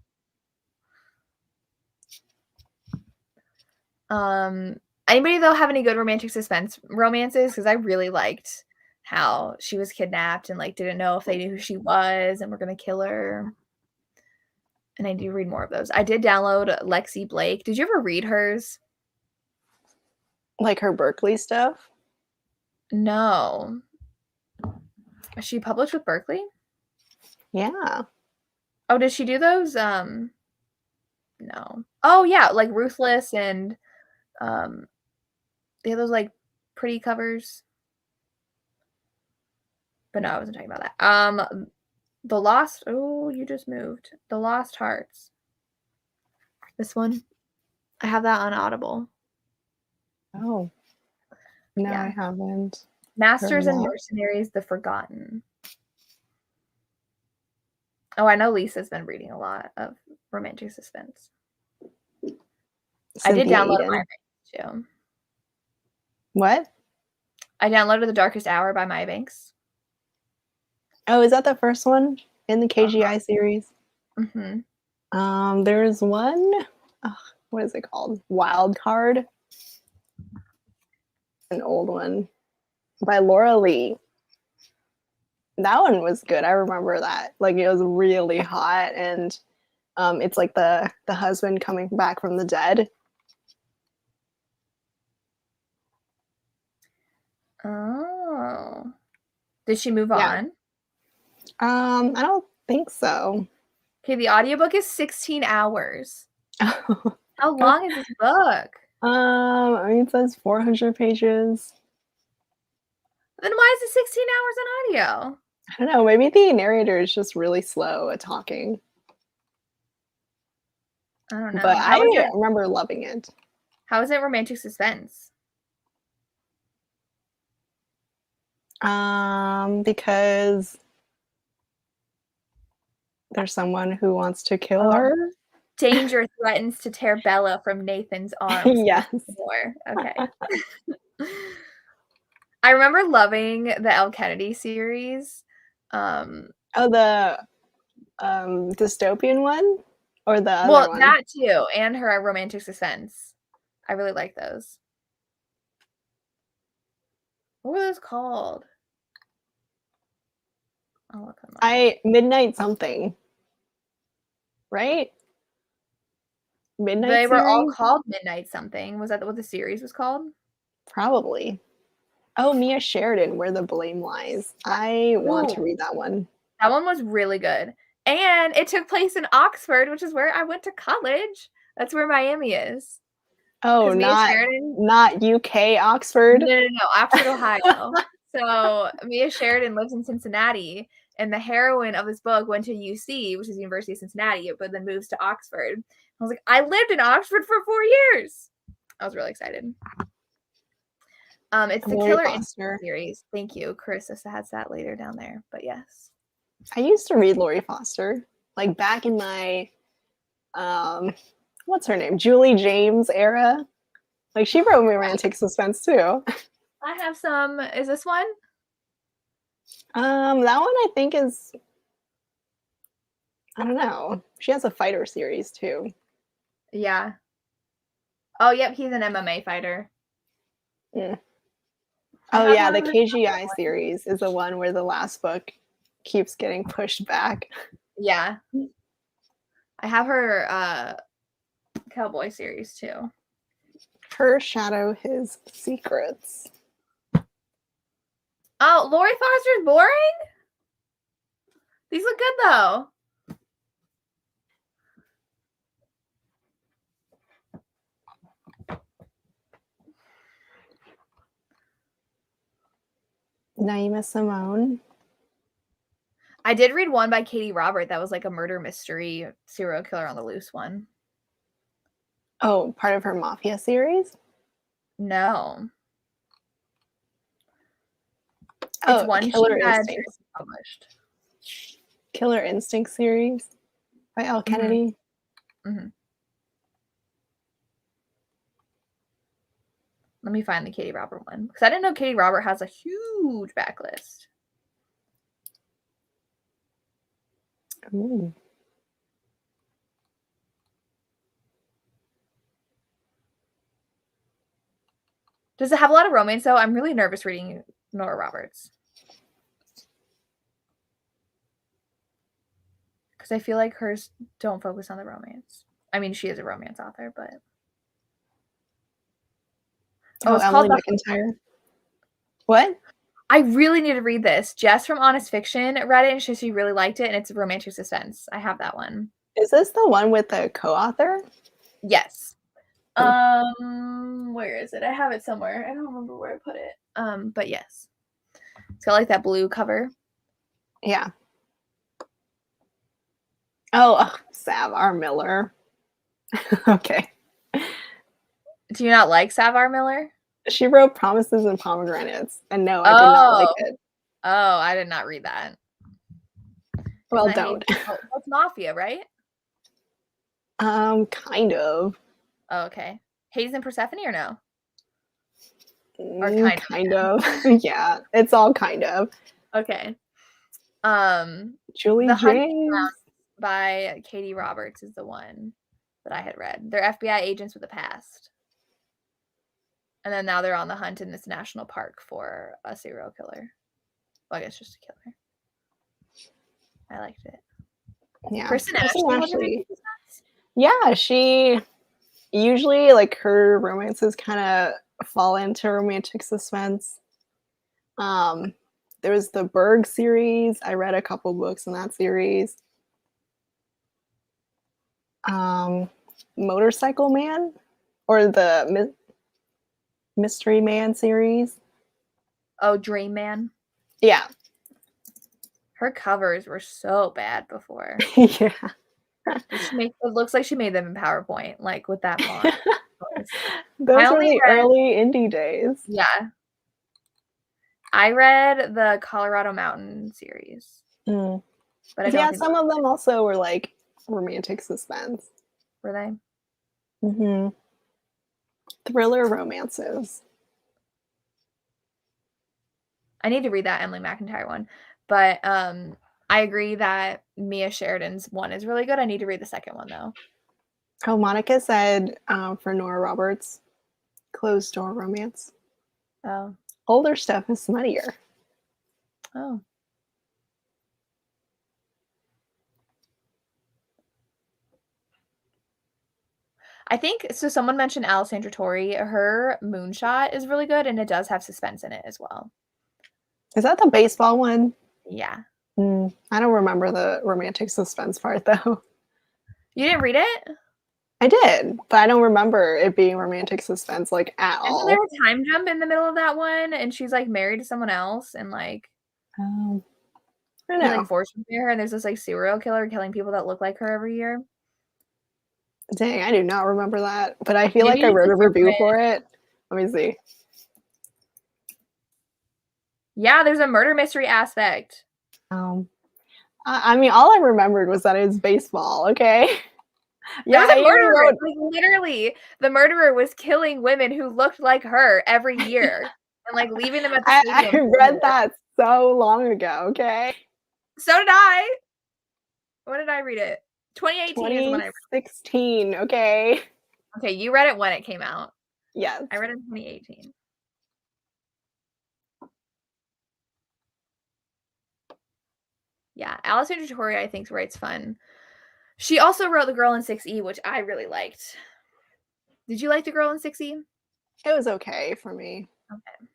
Anybody though have any good romantic suspense romances? Because I really liked how she was kidnapped and like didn't know if they knew who she was and were gonna kill her. And I do read more of those. I did download Lexi Blake. Did you ever read hers? Like her Berkeley stuff? No. Is she published with Berkeley? Yeah. Oh, did she do those? No. Oh yeah, like Ruthless and they have those like pretty covers. But no, I wasn't talking about that. The Lost. Oh, you just moved. The Lost Hearts. This one. I have that on Audible. Oh. No, Yeah. I haven't. Masters and Mercenaries, The Forgotten. Oh, I know Lisa's been reading a lot of romantic suspense. I did download My Banks too. What? I downloaded The Darkest Hour by My Banks. Oh, is that the first one in the KGI series? There's one. What is it called? Wild Card. An old one by Laura Lee. That one was good. I remember that. Like it was really hot, and it's like the husband coming back from the dead. Oh. Did she move on? I don't think so. Okay, the audiobook is 16 hours. How long is this book? I mean, it says 400 pages. Then why is it 16 hours on audio? I don't know. Maybe the narrator is just really slow at talking. I don't know. But I remember loving it. How is it romantic suspense? Because there's someone who wants to kill her. Danger threatens to tear Bella from Nathan's arms. Yes. Okay. I remember loving the Elle Kennedy series. The dystopian one? Or the other one? Well, that too. And her romantic suspense. I really like those. What were those called? I'll look them up. Midnight something. Right? Midnight They series? were all called Midnight something. Was that what the series was called? Probably. Oh, Mia Sheridan, Where the Blame Lies. I want to read that one. That one was really good. And it took place in Oxford, which is where I went to college. That's where Miami is. Oh, not UK Oxford? No, Oxford, Ohio. So Mia Sheridan lives in Cincinnati, and the heroine of this book went to UC, which is University of Cincinnati, but then moves to Oxford. I was like, I lived in Oxford for 4 years. I was really excited. It's the Killer Instinct series. Thank you. Carissa has that later down there, but yes. I used to read Lori Foster, like back in my, what's her name? Julie James era. Like she wrote me romantic suspense too. I have some. Is this one? That one I think is, I don't know. She has a fighter series too. Yeah. Oh, yep. He's an MMA fighter. Mm. Oh yeah, the KGI series is the one where the last book keeps getting pushed back. Yeah. I have her cowboy series too. Her Shadow His Secrets. Oh, Lori Foster's boring? These look good though. Naima Simone. I did read one by Katie Robert that was like a murder mystery serial killer on the loose one. Oh, part of her Mafia series? No. Oh, it's one Killer she had Instinct. published. Killer Instinct series by L. Kennedy. Mm-hmm. Let me find the Katie Robert one because I didn't know Katie Robert has a huge backlist. Ooh. Does it have a lot of romance though? I'm really nervous reading Nora Roberts because I feel like hers don't focus on the romance. I mean, she is a romance author, but it's Emily called McIntyre. What? I really need to read this. Jess from Honest Fiction read it and she really liked it, and it's a romantic suspense. I have that one. Is this the one with the co-author? Yes. Where is it? I have it somewhere. I don't remember where I put it. But yes. It's got like that blue cover. Yeah. Oh, Sav R. Miller. Okay. Do you not like Sav R. Miller? She wrote Promises and Pomegranates, and no, I did not like it. Oh, I did not read that. Well, don't. It's Mafia, right? Kind of. Oh, okay. Hades and Persephone or no? Or kind of. Yeah, it's all kind of. Okay. Julie James by Katie Roberts is the one that I had read. They're FBI agents with a past. And then now they're on the hunt in this national park for a serial killer. Well, I guess just a killer. I liked it. Yeah. Kristen Ashley. Yeah, she usually like her romances kind of fall into romantic suspense. There was the Berg series. I read a couple books in that series. Motorcycle Man or the Mystery Man series. Oh, Dream Man. Yeah. Her covers were so bad before. Yeah. It looks like she made them in PowerPoint, like with that font. Those were the early indie days. Yeah. I read the Colorado Mountain series. Mm. But yeah, some of them also were like romantic suspense. Were they? Mm-hmm. Thriller romances. I need to read that Emily McIntyre one. But I agree that Mia Sheridan's one is really good. I need to read the second one, though. Oh, Monica said for Nora Roberts, closed door romance. Oh. Older stuff is smuttier. Oh. I think, so someone mentioned Alessandra Torre. Her Moonshot is really good, and it does have suspense in it as well. Is that the baseball one? Yeah. I don't remember the romantic suspense part though. You didn't read it? I did, but I don't remember it being romantic suspense like at all. Isn't there a time jump in the middle of that one? And she's like married to someone else, and like I he know. like forced her, and there's this like serial killer killing people that look like her every year. Dang, I do not remember that, but I feel like I wrote a review for it. Let me see. Yeah, there's a murder mystery aspect. I mean, all I remembered was that it was baseball. Okay. Yeah, there was a murderer. Like, literally, the murderer was killing women who looked like her every year and like leaving them at the stadium. I read that so long ago. Okay. So did I. When did I read it? 2018 is when I read it. 2016. Okay. Okay, you read it when it came out. Yes. I read it in 2018. Yeah, Alessandra Torre, I think, writes fun. She also wrote The Girl in 6E, which I really liked. Did you like The Girl in 6E? It was okay for me. Okay.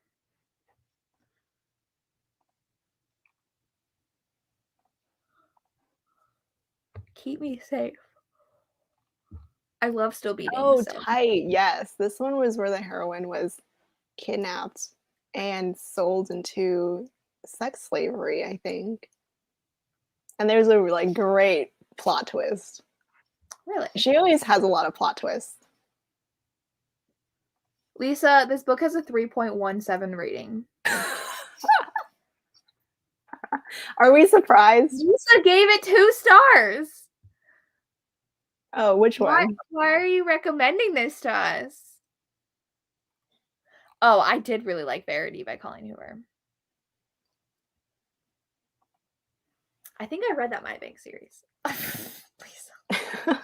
Keep Me Safe. I love Still Beating. Oh, Tate. Yes. This one was where the heroine was kidnapped and sold into sex slavery, I think. And there's a like great plot twist. Really? She always has a lot of plot twists. Lisa, this book has a 3.17 rating. Are we surprised? Lisa gave it 2 stars. Oh, which one? Why are you recommending this to us? Oh, I did really like Verity by Colleen Hoover. I think I read that My Bank series. Lisa.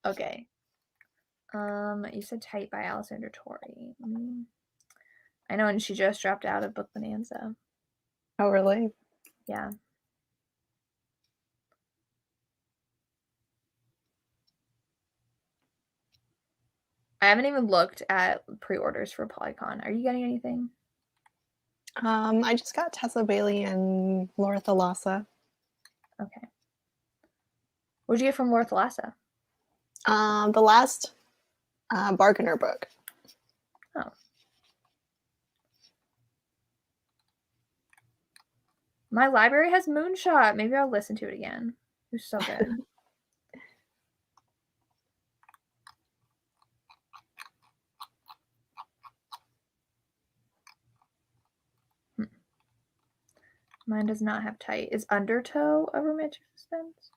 Okay. You said Tight by Alessandra Torre. I know, and she just dropped out of Book Bonanza. Oh, really? Yeah. I haven't even looked at pre-orders for PolyCon. Are you getting anything? I just got Tessa Bailey and Laura Thalassa. Okay. What'd you get from Laura Thalassa? The last Bargainer book. Oh. My library has Moonshot. Maybe I'll listen to it again. It was so good. Mine does not have Tight. Is Undertow a romantic suspense?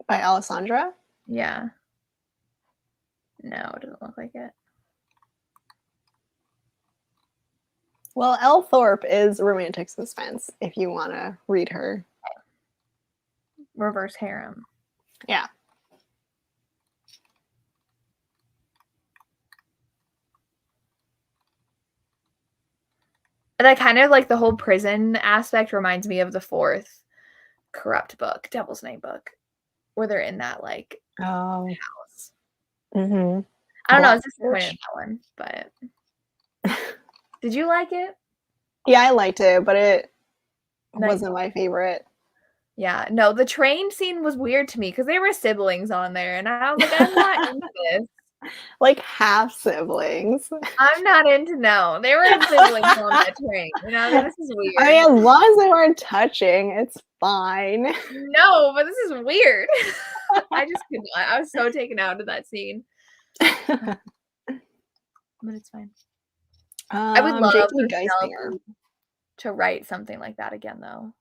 By Alessandra? Yeah. No, it doesn't look like it. Well, Elle Thorpe is romantic suspense if you want to read her. Reverse harem. Yeah. And I kind of like the whole prison aspect reminds me of the 4th Corrupt book, Devil's Night book, where they're in that like house. Mm-hmm. I don't know, I was disappointed in that one, but did you like it? Yeah, I liked it, but it wasn't my favorite. Yeah, no, the train scene was weird to me because there were siblings on there, and I was like, I'm not into this. Like half siblings. I'm not into no. There were siblings on that train. You know, this is weird. I mean, as long as they weren't touching, it's fine. No, but this is weird. I just could not. I was so taken out of that scene. But it's fine. I would love to write something like that again, though.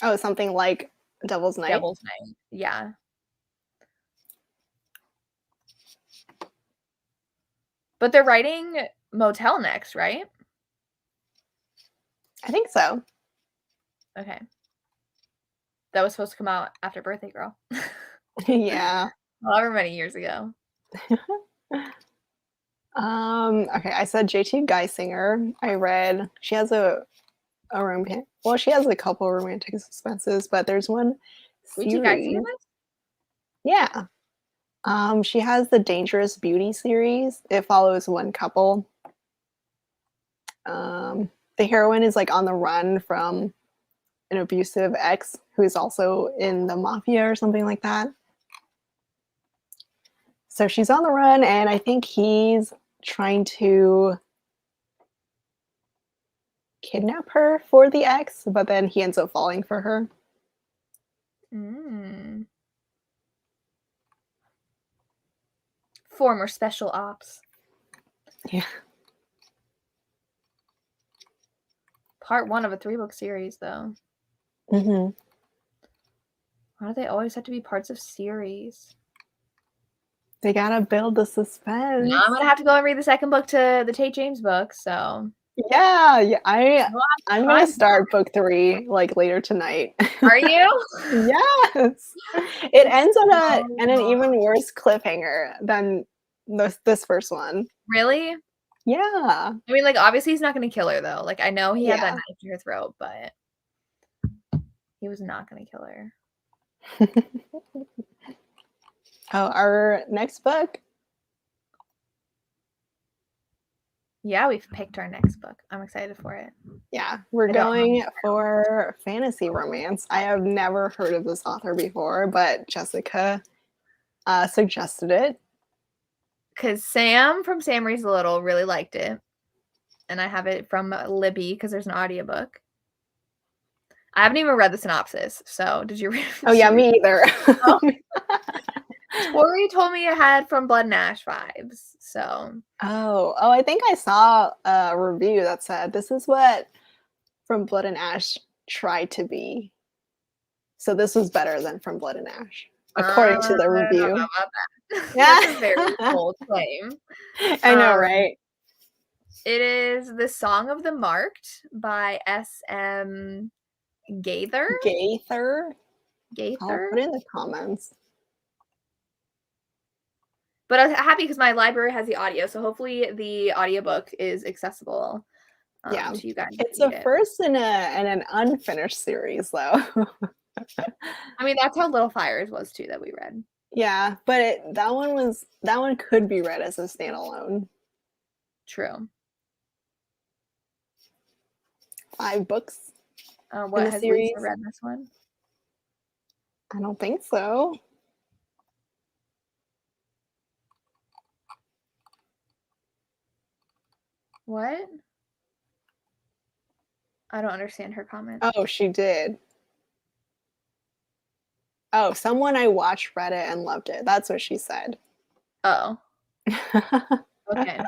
Oh, something like Devil's Night? Devil's Night, yeah. But they're writing Motel next, right? I think so. Okay. That was supposed to come out after Birthday Girl. Yeah. However many years ago. Okay, I said JT Geisinger. I read, she has a romantic, well, she has a couple romantic suspenses, but there's one series. JT Geisinger? Yeah. She has the Dangerous Beauty series. It follows one couple. The heroine is like on the run from an abusive ex who is also in the Mafia or something like that. So she's on the run, and I think he's trying to kidnap her for the ex, but then he ends up falling for her. Former special ops. Yeah. Part 1 of a 3-book series, though. Mm-hmm. Why do they always have to be parts of series? They gotta build the suspense. Now I'm gonna have to go and read the second book to the Tate James book, so. Yeah, I'm gonna start book 3 like later tonight. Are you? Yes. It ends on an even worse cliffhanger than this first one. Really? Yeah. I mean, like, obviously he's not gonna kill her, though. Like, I know he had that knife to her throat, but he was not gonna kill her. Oh, our next book. Yeah, we've picked our next book. I'm excited for it. Yeah, we're going for fantasy romance. I have never heard of this author before, but Jessica suggested it. Because Sam from Sam Reads a Little really liked it. And I have it from Libby because there's an audiobook. I haven't even read the synopsis, so did you read it? Oh, yeah, me either. Oh. Tori told me it had From Blood and Ash vibes, so. Oh, I think I saw a review that said this is what From Blood and Ash tried to be. So this was better than From Blood and Ash, according to the review. I don't know about that. That's a very bold claim. I know, right? It is The Song of the Marked by S.M. Gaither. I'll put it in the comments. But I'm happy because my library has the audio, so hopefully the audiobook is accessible to you guys. It's a first in an unfinished series, though. I mean, that's how Little Fires was too that we read. Yeah, but that one could be read as a standalone. True. 5 books. What has Lisa read this one? I don't think so. What? I don't understand her comment. Oh, she did. Oh, someone I watched read it and loved it. That's what she said. Oh. Okay.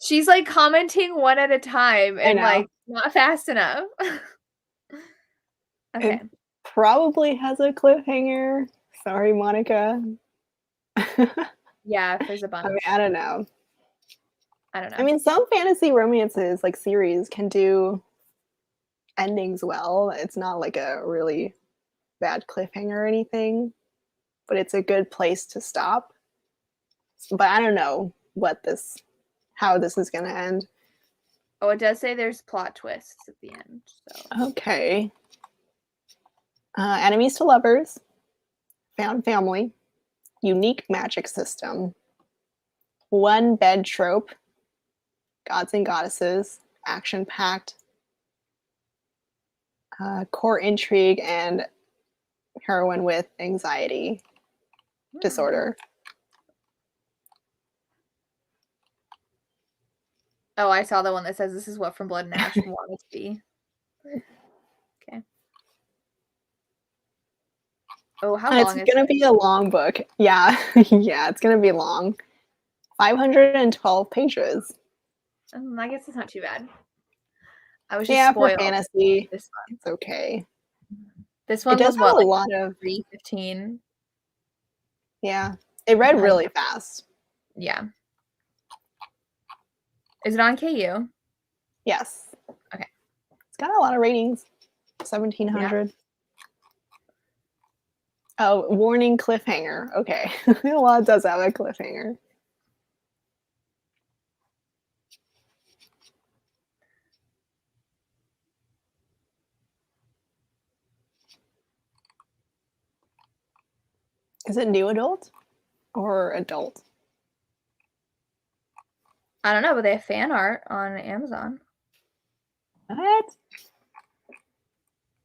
She's like commenting one at a time and like not fast enough. Okay. It probably has a cliffhanger. Sorry, Monica. Yeah, there's a bunch. I mean, I don't know. I mean, some fantasy romances, like series, can do endings well. It's not like a really bad cliffhanger or anything, but it's a good place to stop. But I don't know how this is going to end. Oh, it does say there's plot twists at the end. So. Okay. Enemies to lovers, found family, unique magic system, one bed trope, gods and goddesses, action-packed, core intrigue, and heroine with anxiety disorder. Oh, I saw the one that says this is what From Blood and Ash wanted to be. Okay. Oh, how long is it? It's going to be a long book. Yeah. Yeah, it's going to be long. 512 pages. I guess it's not too bad. I was just spoiled for fantasy. This one. It's okay. This one was what, like a lot of 3:15. Yeah. It read really fast. Yeah. Is it on KU? Yes. Okay. It's got a lot of ratings. 1,700. Yeah. Oh, warning cliffhanger. Okay. Well, it does have a cliffhanger. Is it new adult or adult? I don't know, but they have fan art on Amazon. What?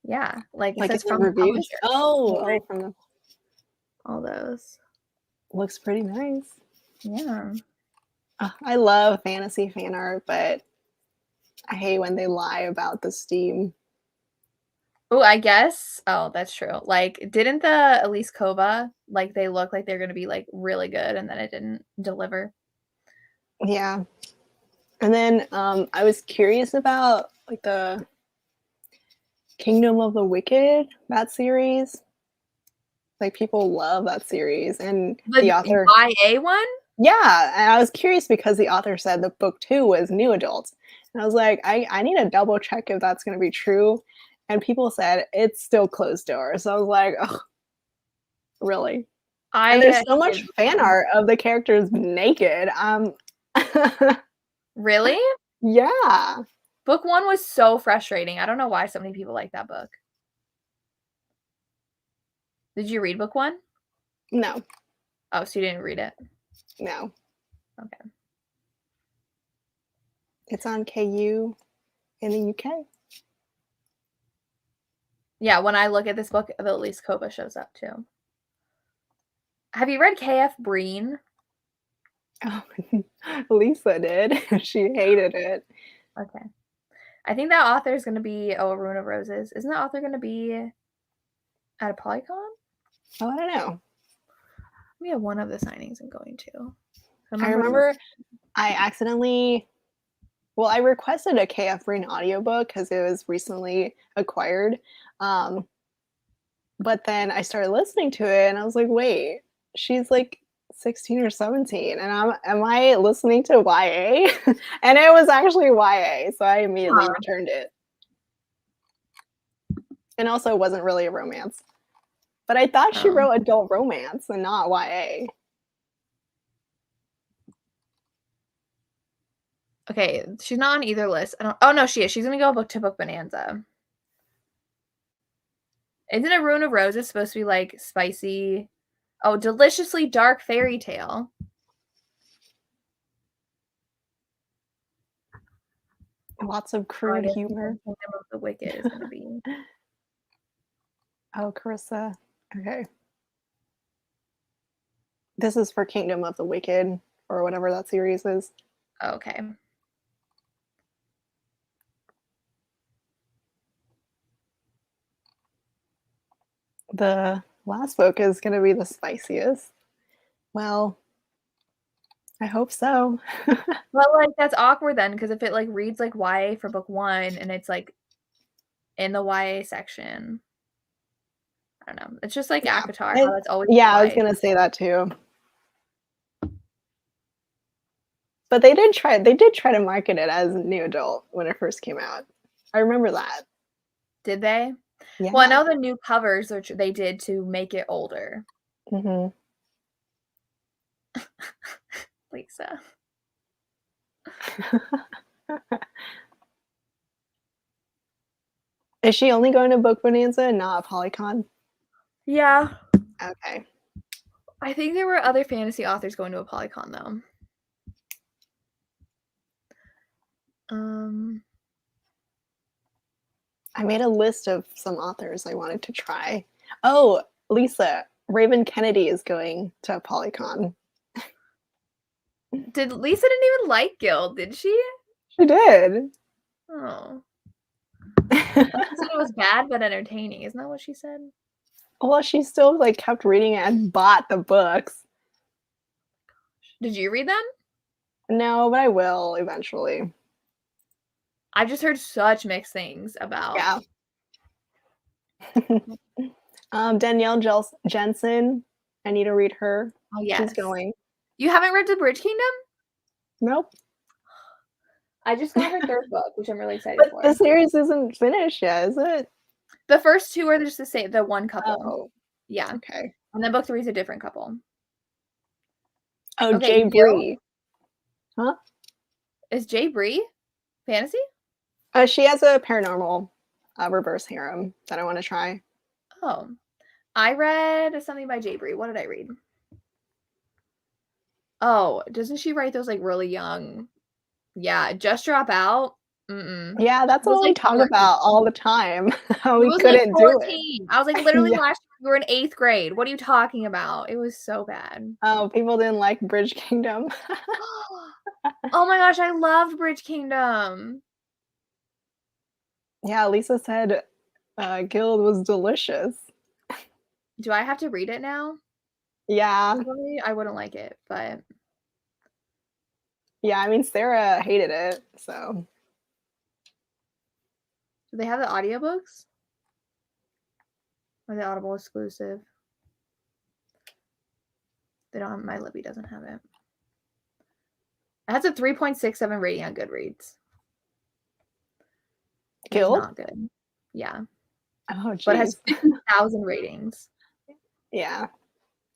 Yeah, like it Like says it's from the reviews? publisher. Oh, from the All those. looks pretty nice. Yeah. I love fantasy fan art, but I hate when they lie about the Steam. Oh, I guess. Oh, that's true. Like, didn't the Elise Kova, like, they look like they're going to be, like, really good, and then it didn't deliver? Yeah. And then I was curious about like the Kingdom of the Wicked, that series. Like people love that series, and the The author. YA one? Yeah, and I was curious because the author said the book 2 was new adults. And I was like, I need to double check if that's going to be true. And people said it's still closed doors. So I was like, oh, really? And there's I so much hated book fan one. art of the characters naked. Really? Yeah. Book 1 was so frustrating. I don't know why so many people like that book. Did you read book 1? No, Oh, so you didn't read it? no. Okay. It's on KU in the UK. Yeah, when I look at this book, the Elise Kova shows up too. Have you read K.F. Breen? Oh, Lisa did. She hated it. Okay. I think that author is going to be A Rune of Roses. Isn't that author going to be at a PolyCon? Oh, I don't know. We have one of the signings I'm going to. I remember I accidentally, well, I requested a KF Brain audiobook because it was recently acquired. But then I started listening to it and I was like, wait, she's like 16 or 17. And am I listening to YA? And it was actually YA. So I immediately returned it. And also, it wasn't really a romance. But I thought she wrote adult romance and not YA. Okay, she's not on either list. Oh no, she is. She's gonna go book to Book Bonanza. Isn't A Rune of Roses supposed to be like spicy? Oh, deliciously dark fairy tale. Lots of crude humor. Kingdom of the Wicked is gonna be. Oh, Carissa. Okay. This is for Kingdom of the Wicked or whatever that series is. Okay. The last book is going to be the spiciest. Well, I hope so. Well, like that's awkward then, because if it like reads like YA for book 1 and it's like in the YA section, I don't know. It's just like ACOTAR. How that's always I was going to say that too. But they did try to market it as new adult when it first came out. I remember that. Did they? Yeah. Well, I know the new covers which they did to make it older. Mm-hmm. Lisa. Is she only going to Book Bonanza and not PolyCon? Yeah. Okay. I think there were other fantasy authors going to a PolyCon though. I made a list of some authors I wanted to try. Oh, Lisa, Raven Kennedy is going to a PolyCon. Lisa didn't even like Guild, did she? She did. Oh. She said it was bad but entertaining. Isn't that what she said? Well, she still like kept reading it and bought the books. Did you read them? No, but I will eventually. I've just heard such mixed things about. Yeah. Danielle Jensen. I need to read her. Oh yes. She's going. You haven't read The Bridge Kingdom? Nope. I just got her third book, which I'm really excited for. The series isn't finished yet, is it? The first two are just the one couple. Oh. Yeah. Okay. And then book 3 is a different couple. Oh, okay, Jay Bree. Huh? Is Jay Bree fantasy? She has a paranormal reverse harem that I want to try. Oh. I read something by Jay Bree. What did I read? Oh, doesn't she write those like really young? Yeah, Just Drop Out. Yeah, that's what we talk about all the time. How we couldn't do it. I was like, literally last year we were in 8th grade. What are you talking about? It was so bad. Oh, people didn't like Bridge Kingdom. Oh my gosh, I loved Bridge Kingdom. Yeah, Lisa said Guild was delicious. Do I have to read it now? Yeah. I wouldn't like it, but yeah, I mean Sarah hated it, so. Do they have the audiobooks? Or the Audible exclusive? They don't have, my Libby doesn't have it. It has a 3.67 rating on Goodreads. Guild? It's not good. Yeah. Oh, geez. But it has 50,000 ratings. Yeah.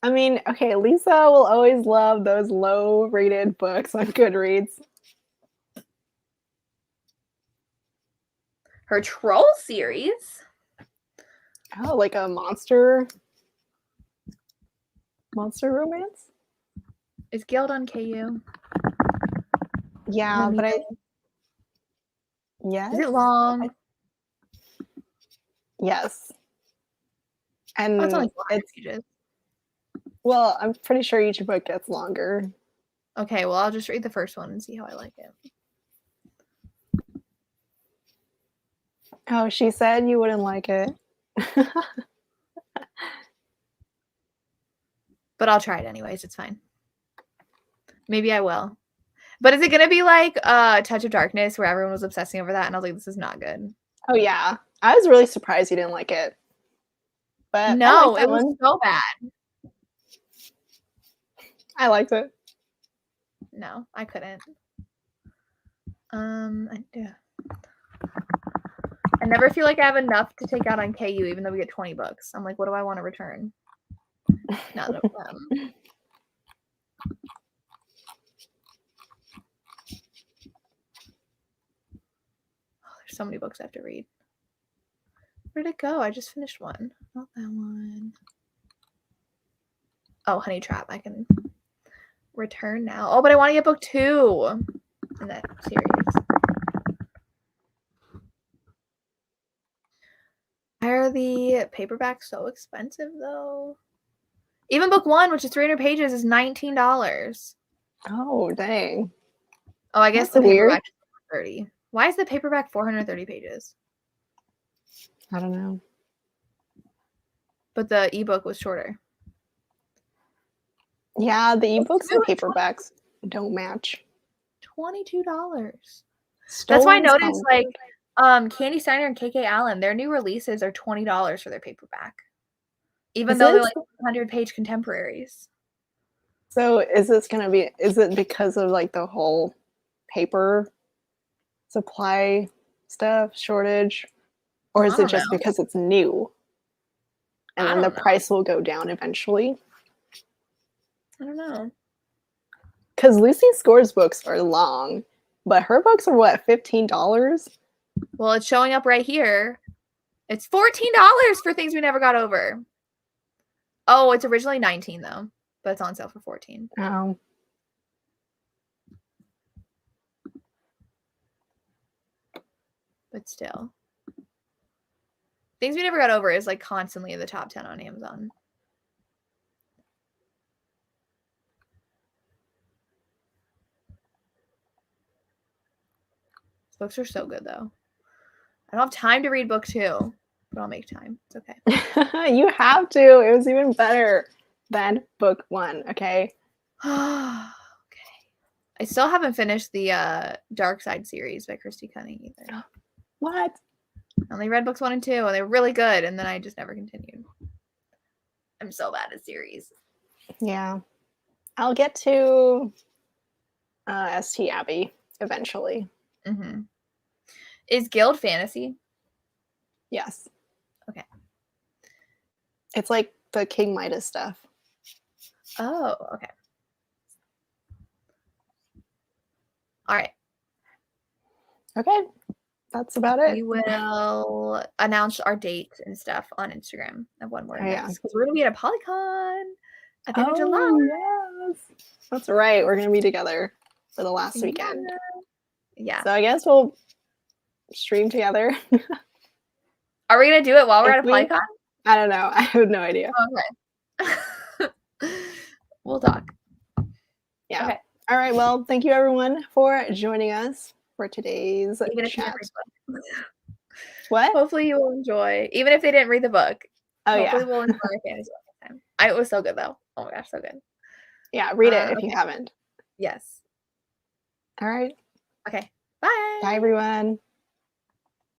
I mean, okay, Lisa will always love those low-rated books on Goodreads. Her Troll series. Oh, like a monster romance? Is Guild on KU? Yeah, but yes. Is it long? Yes. And it's only 400 pages. Well, I'm pretty sure each book gets longer. Okay, well, I'll just read the first one and see how I like it. Oh, she said you wouldn't like it. But I'll try it anyways. It's fine. Maybe I will. But is it going to be like Touch of Darkness where everyone was obsessing over that and I was like, this is not good? Oh, yeah. I was really surprised you didn't like it. But no, it was so bad. I liked it. No, I couldn't. I never feel like I have enough to take out on KU, even though we get 20 books. I'm like, what do I want to return? None of them. Oh, there's so many books I have to read. Where'd it go? I just finished one. Not that one. Oh, Honey Trap. I can return now. Oh, but I want to get book 2 in that series. Why are the paperbacks so expensive, though? Even book 1, which is 300 pages, is $19. Oh, dang. Oh, I guess the paperback is 430. Why is the paperback 430 pages? I don't know. But the ebook was shorter. Yeah, the ebooks and paperbacks don't match. $22. That's why I noticed, like, Candy Steiner and KK Allen, their new releases are $20 for their paperback. Even though they're like 100-page contemporaries. So is it because of like the whole paper supply stuff shortage? Or is it just because it's new? And then the price will go down eventually? I don't know. Because Lucy Score's books are long, but her books are what, $15? Well, it's showing up right here. It's $14 for Things We Never Got Over. Oh, it's originally $19 though, but it's on sale for $14. Oh. But still. Things We Never Got Over is like constantly in the top 10 on Amazon. Books are so good though. I don't have time to read book 2, but I'll make time. It's okay. You have to. It was even better than book 1, okay? Okay. I still haven't finished the Dark Side series by Christy Cunning either. What? I only read books 1 and 2, and they were really good, and then I just never continued. I'm so bad at series. Yeah. I'll get to ST Abbey eventually. Mm-hmm. Is Guild fantasy? Yes. Okay. It's like the King Midas stuff. Oh, okay. All right. Okay. That's about it. We will announce our dates and stuff on Instagram of when we're next. Because we're going to be at a PolyCon at the end of July. Yes. That's right. We're going to be together for the last weekend. Yeah. So I guess we'll stream together. Are we gonna do it while we're at a If we- PolyCon? I don't know. I have no idea. Okay. We'll talk. Yeah. Okay. All right. Well, thank you everyone for joining us for today's Even if you chat. didn't read the book. What? Hopefully you will enjoy, even if they didn't read the book. Oh Hopefully yeah. we'll enjoy our fantasy book this time. It was so good though. Oh my gosh, so good. Yeah. Read it if Okay. you haven't. Yes. All right. Okay. Bye. Bye everyone.